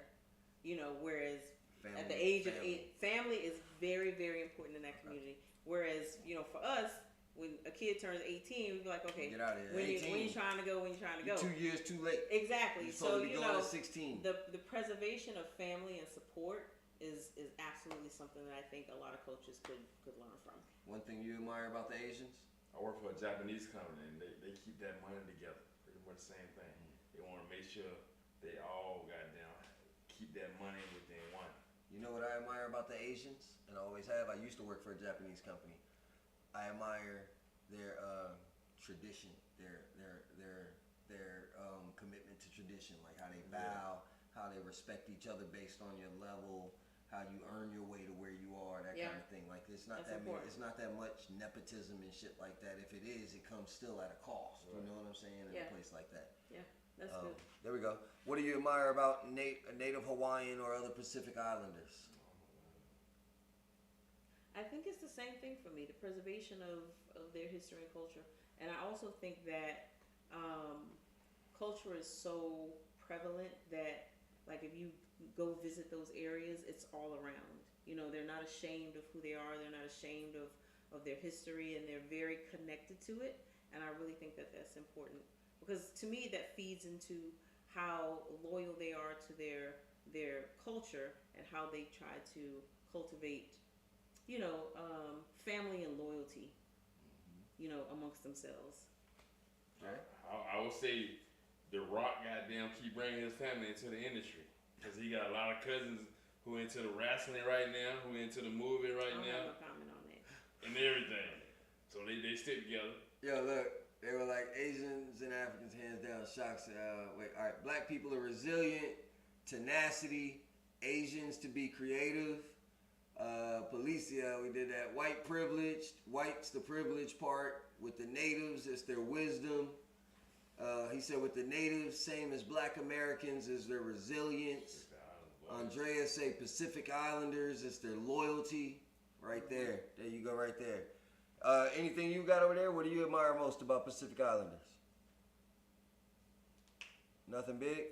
Whereas at the age of 8, family is very, very important in that community. Whereas, for us, when a kid turns 18, we'd be like, okay, get out of here. when you trying to go? When you trying to go? 2 years too late. Exactly. You're supposed to be going at 16. The preservation of family and support is absolutely something that I think a lot of coaches could learn from. One thing you admire about the Asians? I work for a Japanese company, and they keep that money together. Pretty much the same thing. They want to make sure they all goddamn keep that money within one. You know what I admire about the Asians, and I always have? I used to work for a Japanese company. I admire their tradition, their commitment to tradition, like how they bow, how they respect each other based on your level, how you earn your way to where you are, that kind of thing. Like it's not it's not that much nepotism and shit like that. If it is, it comes still at a cost. Right. You know what I'm saying? In a place like that. Yeah, that's good. There we go. What do you admire about Native Hawaiian or other Pacific Islanders? I think it's the same thing for me, the preservation of their history and culture. And I also think that culture is so prevalent that, like, if you go visit those areas, it's all around. They're not ashamed of who they are. They're not ashamed of their history, and they're very connected to it. And I really think that that's important. Because to me, that feeds into how loyal they are to their culture and how they try to cultivate family and loyalty, amongst themselves. Okay. I would say The Rock goddamn keep bringing his family into the industry because he got a lot of cousins who into the wrestling right now, who into the movie right now. I don't have no comment on that. And everything. So they stick together. Yo, look, they were like Asians and Africans, hands down. Shocks. All right. Black people are resilient, tenacity. Asians to be creative. Policia, we did that. White privilege. White's the privilege part. With the natives, it's their wisdom. He said with the natives, same as Black Americans, is their resilience. Andrea say Pacific Islanders, it's their loyalty. Right there. There you go, right there. Anything you got over there? What do you admire most about Pacific Islanders? Nothing big?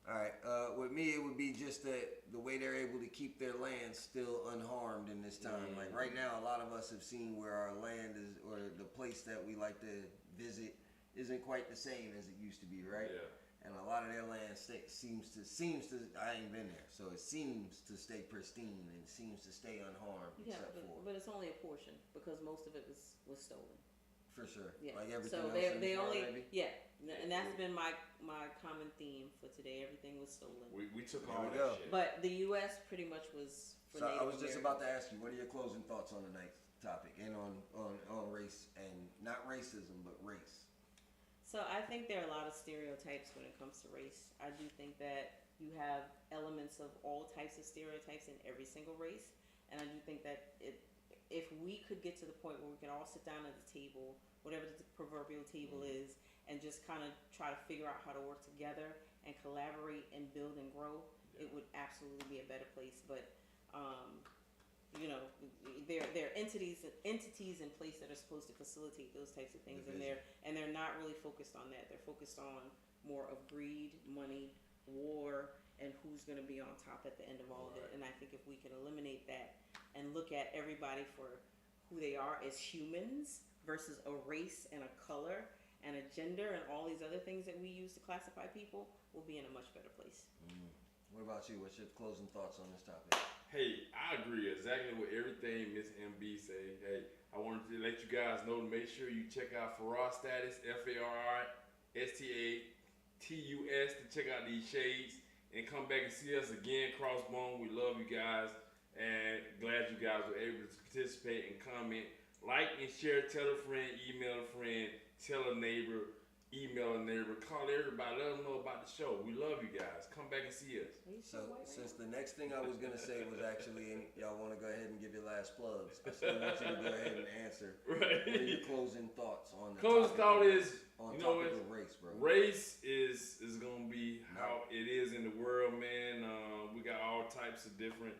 All right. With me, it would be just that the way they're able to keep their land still unharmed in this time. Like right now, a lot of us have seen where our land is, or the place that we like to visit, isn't quite the same as it used to be, right? Yeah. And a lot of their land seems to. I ain't been there, so it seems to stay pristine and seems to stay unharmed. Yeah, except for but it's only a portion because most of it was stolen. for sure. Yeah. Like everything So else they in this world, only maybe? and that's been my common theme for today. Everything was stolen. We took There all we that go. shit. But the U.S. pretty much was for So Native I was just Americans. about to ask you, what are your closing thoughts on tonight's topic and on race and not racism but race? So I think there are a lot of stereotypes when it comes to race. I do think that you have elements of all types of stereotypes in every single race, and I do think that if we could get to the point where we can all sit down at the table, whatever the proverbial table is, and just kind of try to figure out how to work together and collaborate and build and grow, it would absolutely be a better place. But you know, there are entities in place that are supposed to facilitate those types of things, and they're not really focused on that. They're focused on more of greed, money, war, and who's going to be on top at the end of all of it. And I think if we can eliminate that and look at everybody for who they are as humans versus a race and a color and a gender and all these other things that we use to classify people, we'll be in a much better place. What about you? What's your closing thoughts on this topic? Hey, I agree exactly with everything Miss MB say. Hey, I wanted to let you guys know to make sure you check out Farrar Status, FARRSTATUS, to check out these shades and come back and see us again. Croxxbone, we love you guys and glad you guys were able to participate and comment. Like and share, tell a friend, email a friend, tell a neighbor, email a neighbor, call everybody, let them know about the show. We love you guys. Come back and see us. So, since the next thing I was going to say was actually, and y'all want to go ahead and give your last plugs, I still want you to go ahead and answer. Right. What are your closing thoughts on the Closing thought is, on you know, topic of race, bro? race is gonna be how it is in the world, man. We got all types of different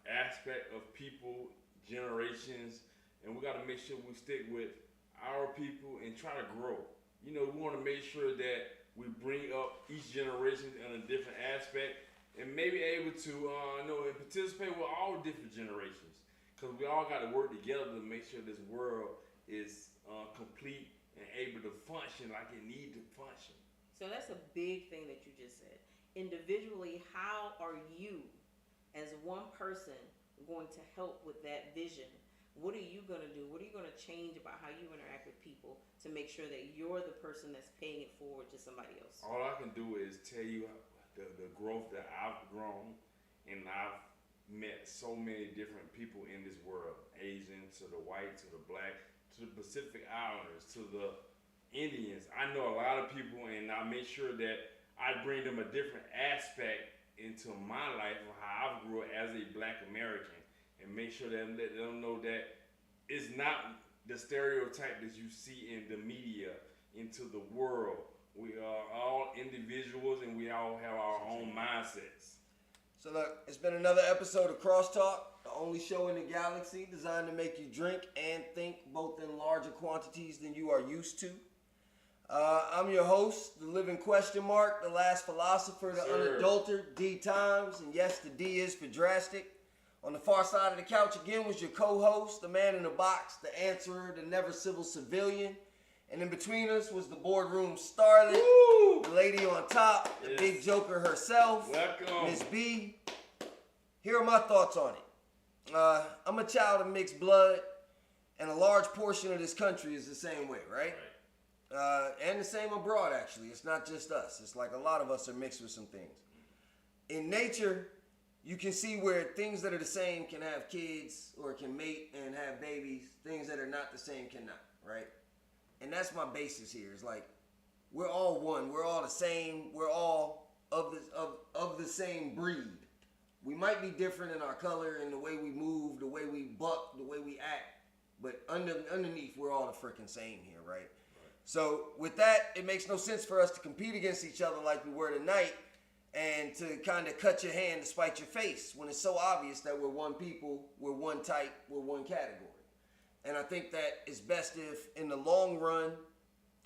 aspect of people, generations, and we got to make sure we stick with our people and try to grow. You know, we want to make sure that we bring up each generation in a different aspect and maybe able to know and participate with all different generations, because we all got to work together to make sure this world is complete and able to function like it needs to function. So that's a big thing that you just said. Individually, how are you as one person going to help with that vision? What are you going to do? What are you going to change about how you interact with people to make sure that you're the person that's paying it forward to somebody else? All I can do is tell you the growth that I've grown, and I've met so many different people in this world, Asian to the white to the black to the Pacific Islanders to the Indians. I know a lot of people, and I make sure that I bring them a different aspect into my life of how I grew as a black American, and make sure that let them know that it's not the stereotype that you see in the media into the world. We are all individuals and we all have our own mindsets. So look, it's been another episode of Croxxtalk, the only show in the galaxy designed to make you drink and think both in larger quantities than you are used to. I'm your host, the living question mark, the last philosopher, the unadulterated D Times, and yes, the D is for drastic. On the far side of the couch again was your co-host, the man in the box, the answerer, the never civil civilian. And in between us was the boardroom starlet, the lady on top, the big joker herself, Welcome. Miss B. Here are my thoughts on it. I'm a child of mixed blood, and a large portion of this country is the same way, right? And the same abroad, actually. It's not just us. It's like a lot of us are mixed with some things. In nature, you can see where things that are the same can have kids or can mate and have babies. Things that are not the same cannot, right? And that's my basis here. It's like we're all one. We're all the same. We're all of the same breed. We might be different in our color and the way we move, the way we buck, the way we act, but underneath we're all the freaking same here, right? So with that, it makes no sense for us to compete against each other like we were tonight and to kind of cut your hand to spite your face when it's so obvious that we're one people, we're one type, we're one category. And I think that it's best if, in the long run,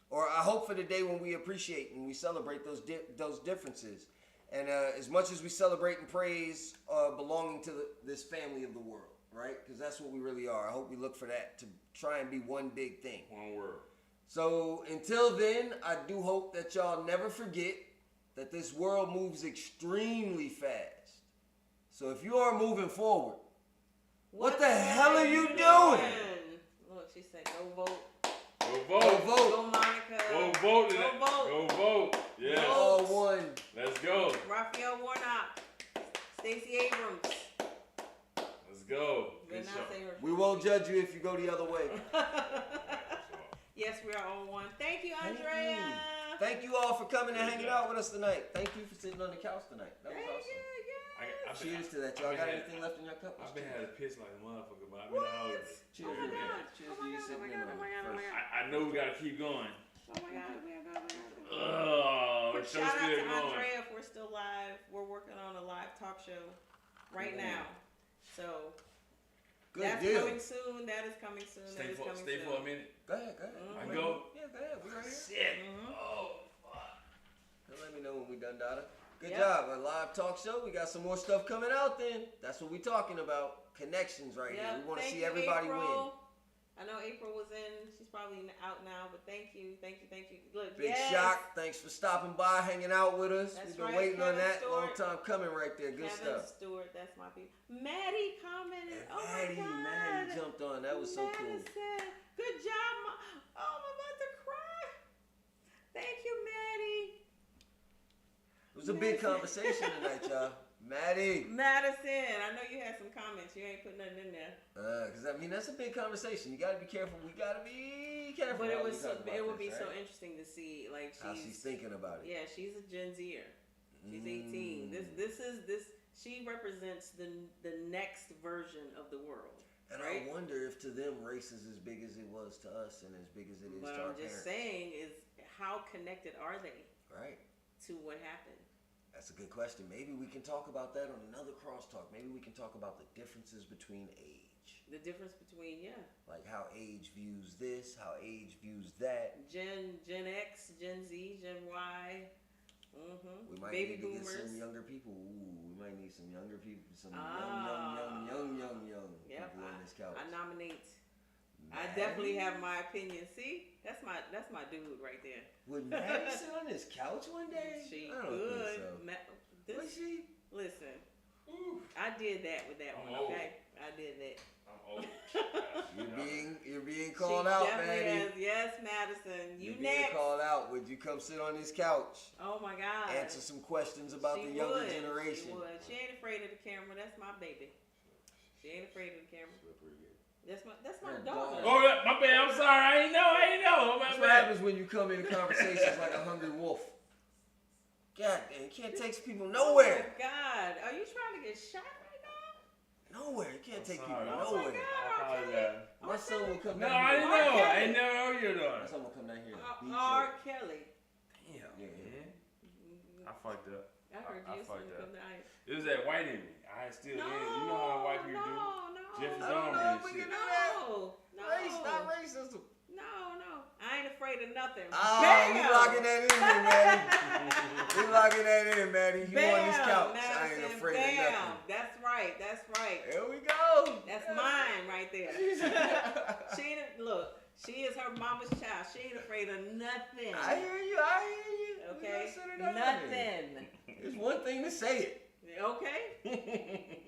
or I hope for the day when we appreciate and we celebrate those differences. And as much as we celebrate and praise belonging to this family of the world, right? Because that's what we really are. I hope we look for that to try and be one big thing. One word. So until then, I do hope that y'all never forget that this world moves extremely fast. So if you are moving forward, what the hell are you doing? Look, she said, go vote. Go vote. Go vote. Go Monica. Go vote. Go vote. Go vote. Yes. All one. Let's go. Raphael Warnock. Stacey Abrams. Let's go. Did Good not show. say her. We won't judge you if you go the other way. Yes, we are on one. Thank you, Thank Andrea. you. Thank you all for coming and hanging out with us tonight. Thank you for sitting on the couch tonight. That was awesome. Cheers to that. Y'all got anything left in your cup? I've been had a piss like a motherfucker, but I've been out with it. Cheers. Oh my God. Cheers Oh to my you God, sitting oh my in God, on oh my it God, oh my first. God. I know we gotta keep going. Oh my God. Oh, the Quick show's shout out still to going. Andrea if we're still live. We're working on a live talk show right now. So Good that's deal. coming soon. That is coming soon. Stay that is coming for soon. a minute. Go ahead. Mhm. I can go. Yeah, go ahead. We right here. Shit. Mhm. Oh, fuck. Let me know when we done, Dada. Good Yep. job. A live talk show. We got some more stuff coming out then. That's what we talking about. Connections right here. We want to Thank see you, everybody April. win. I know April was in. She's probably out now, but thank you. Look, Big yes. Shock. Thanks for stopping by, hanging out with us. That's We've been right, waiting on Kevin that. Stewart. Long time coming right there. Good Kevin stuff. Stewart, that's my people. Maddie commented. And Oh my God. Maddie jumped on. That was so cool. Maddie said, good job, oh, I'm about to cry. Thank you, Maddie. It was a big conversation tonight, y'all. Maddie. Madison, I know you had some comments. You ain't put nothing in there. Because, I mean, that's a big conversation. You got to be careful. We got to be careful. But it how we was talk about it would this, be so right? interesting to see, like, How she's thinking about it. Yeah, she's a Gen Zer. She's 18. This she represents the next version of the world. And right? I wonder if to them race is as big as it was to us and as big as it is What to our I'm just parents. saying is, how connected are they Right. to what happened? That's a good question. Maybe we can talk about that on another crosstalk. Maybe we can talk about the differences between age. The difference between Like how age views this, how age views that. Gen X, Gen Z, Gen Y. We might Baby need to boomers. get some younger people. Ooh, we might need some younger people. Some Ah. young Yep, people on this couch. I nominate. I Maddie? definitely have my opinion. See, that's my dude right there. Would Maddie sit on this couch one day? She I don't could. think so. Would she? Listen, Ooh, I did that with that I'm one. old. Okay, I did that. I'm old. You're being called She out, definitely Maddie. has- Yes, Madison. You You're being next. called out. Would you come sit on this couch? Oh my God. Answer some questions about She the younger would. generation. She would. She ain't afraid of the camera. That's my baby. She ain't afraid of the camera. That's my Her daughter. dog. Oh, my bad. I'm sorry. I ain't know. My That's what bad. happens when you come into conversations like a hungry wolf. God damn, you can't take people nowhere. Oh my God. Are you trying to get shot right now? Nowhere. You can't take people sorry. Oh my nowhere. God. I apologize. My son will come No, down I here. didn't R. know. Kelly. I didn't know you were doing. My son will come down here. and beat R. you. Kelly. Damn. Yeah. I fucked up. I heard I you fucked come up. down. It was that white in me. I still No, in. You know how white people do. no. Jeffrey I don't Dahmer know and if we shit. can do that. No. Race, not racism. No. I ain't afraid of nothing. Ah, Bam! we locking that in there, Maddie. We locking that in, Maddie. You on this couch. I ain't Madison, afraid bam. of nothing. That's right. There we go. That's Yeah. mine right there. She ain't, look, she is her mama's child. She ain't afraid of nothing. I hear you. We Okay? gonna sit it down there. Nothing. It's one thing to say it. Okay?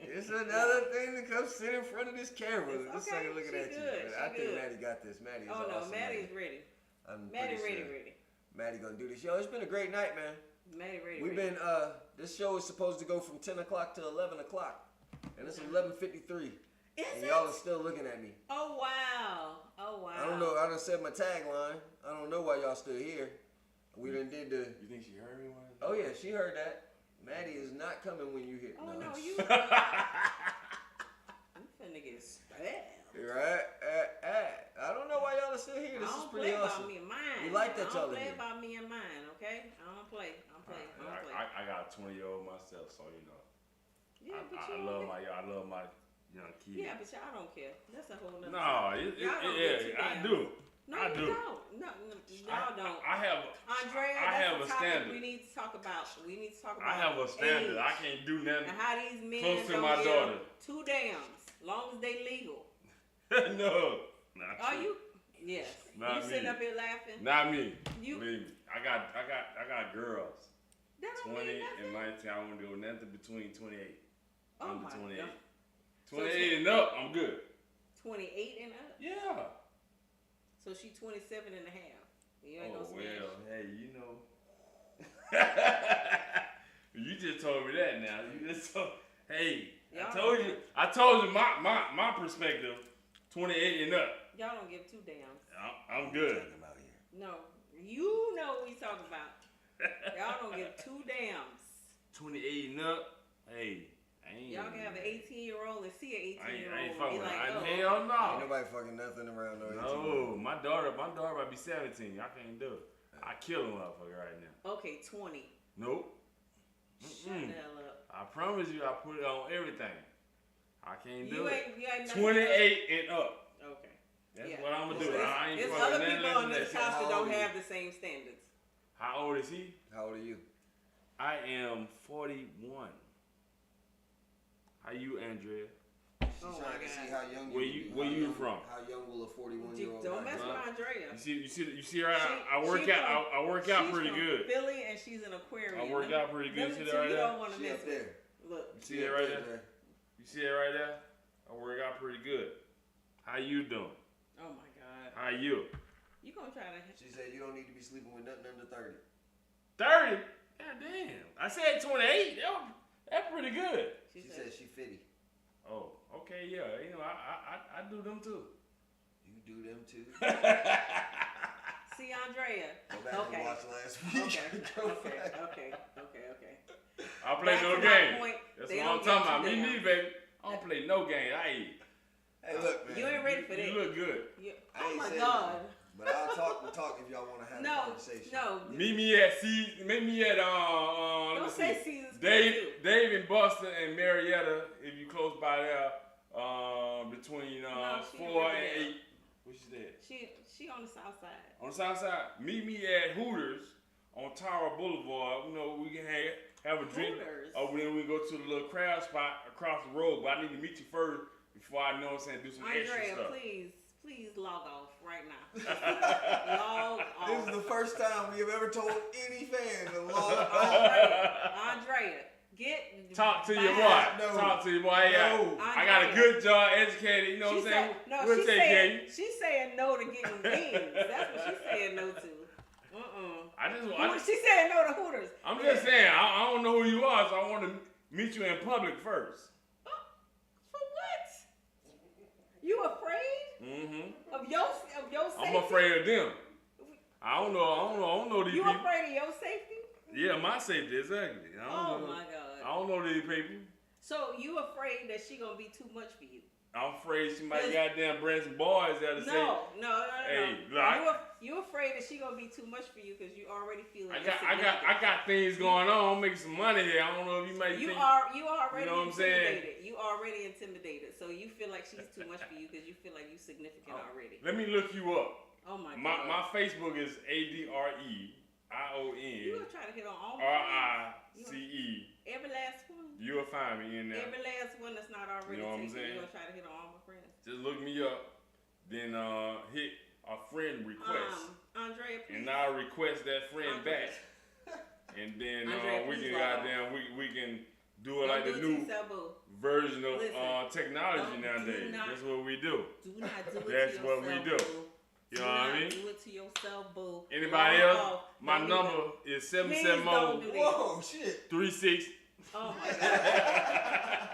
It's another thing to come sit in front of this camera. It's This okay. sucker looking She at you. good. But She I think good. Maddie got this. Maddie is Oh no, awesome. Maddie's ready. I'm Maddie pretty sure ready. Maddie gonna do this. Yo, it's been a great night, man. Maddie ready. We've been this show is supposed to go from 10 o'clock to 11 o'clock, and it's 11:53, Is and it? y'all are still looking at me. Oh wow. I don't know. I done said my tagline. I don't know why y'all still here. We done did the. You think she heard me? Oh yeah, she heard that. Maddie is not coming when you hit. Oh no, you. You finna get stabbed. Right? I don't know why y'all are still here. This I is don't pretty play awesome. about me and mine. We like that I y'all don't are play here. about me and mine, okay? I don't play. I got a 20-year-old myself, so you know. Yeah, but I you love don't my young kids. Yeah, but y'all don't care. That's a whole nother. No, Y'all don't get too I down. do. No, I you do. don't. No, y'all don't. Andrea, I have that's a a topic standard. we need to talk about. I have a standard. age I can't do nothing and how these men close to don't my give daughter. two dams, long as they legal. No, not Are true. you? Yes. Not you sitting me. up here laughing? Not me. You- Believe me. I got girls. That don't 20 mean and nothing. 19. I won't do nothing between 28. Oh Under my 28. God. 28 and up, I'm good. 28 and up. Yeah. So she 27 and a half. You ain't Oh no smash. well, hey, you know. You just told me that now. You just told. Hey, Y'all I told you my perspective. 28 and up. Y'all don't give two dams. I'm good. No, you know what we talking about. Y'all don't give two dams. 28 and up. Hey, I ain't. Y'all can have an 18-year-old and see an 18-year-old I ain't and fucking be with like, it. oh. Hell Ain't no. nobody fucking nothing around no 18. No, my daughter about to be 17. I can't do it. I kill a motherfucker right now. Okay, 20. Nope. Shut the hell up. I promise you, I put it on everything. I can't do You it. ain't nothing 28 and up. Okay. That's Yeah. what I'm gonna do. There's, I ain't there's fucking other nothing people less on than this that. house that How don't old are have the same standards. How old is he? How old are you? I am 41. How you, Andrea? She's Oh trying my to see God. how young Where you where you from? How young will a 41-year-old Don't mess with Huh? Andrea. You see her? She- I work she out. I work out She's pretty from good. Philly and she's an Aquarian. I work out pretty good. Them See two that right you there? don't want to She mess up with. there. Look. You see that right there? Dre. You see that right there? I work out pretty good. How you doing? Oh my God. How you? You gonna try to? She said you don't need to be sleeping with nothing under 30. 30? God damn. I said 28. That's pretty good. She said she 50. Oh, okay, yeah. You know, I do them too. You do them too. See, Andrea. Go back Okay. and watch last week. Okay. I play Back no to my game. point, That's they what don't I'm talking get about. you Me down. neither, baby. I don't play no game. Hey, look, man. You ain't ready for that. You look good. I Oh ain't my saying God. nothing, but I'll talk if y'all want to have a No, conversation. no. Meet me at Don't let's say see. Caesar's Dave and Buster and Marietta, if you close by there, between No, she 4 and in 8. What she said? She on the south side. On the south side, meet me at Hooters on Tower Boulevard. You know, we can have a drink. Hooters? Or then we go to the little crowd spot across the road. But I need to meet you first before I know what I'm saying, do some extra Andrea, stuff. please log off right now. Log off. This is the first time we have ever told any fan to log off. Andrea, Talk to your boy. bye. No. Talk to your boy. Yeah. No. I got a good job, educated. You know what I'm saying? We'll she's take care of you. she's saying no to getting wings. That's what she's saying no to. She's saying no to Hooters. I'm just saying, I don't know who you are, so I want to meet you in public first. For what? You afraid Mm-hmm. of your safety? I'm afraid of them. I don't know these You people. afraid of your safety? Yeah, my safety, exactly. I don't know. My God. I don't know these people. So you afraid that she gonna be too much for you? I'm afraid she might goddamn bring some boys there to say, No. Hey, look, You afraid that she gonna be too much for you because you already feel like I got things going on. I'm making some money here. I don't know if you might you think. already You know what I'm intimidated. saying? You already intimidated. So you feel like she's too much for you because you feel like you significant already. Let me look you up. Oh my God. My Facebook is ADREION. You gonna try to hit on all my friends? RICE. Every last one. You'll find me in there. Every last one that's not already You know what I'm taken. saying? You gonna try to hit on all my friends? Just look me up, then hit a friend request, Andrea, please. and I'll request that friend Andrea. back, and then Andrea, we please can log on. we can do it like Don't the do it new to yourself, boo. version of Listen, technology do nowadays. not- That's what we do. Do not do it That's to what yourself, we do. boo. You know what I mean? Do it to yourself, boo. Anybody Log else? off. My Don't number do is Please don't do that. Whoa, shit. 770-36. Oh my God.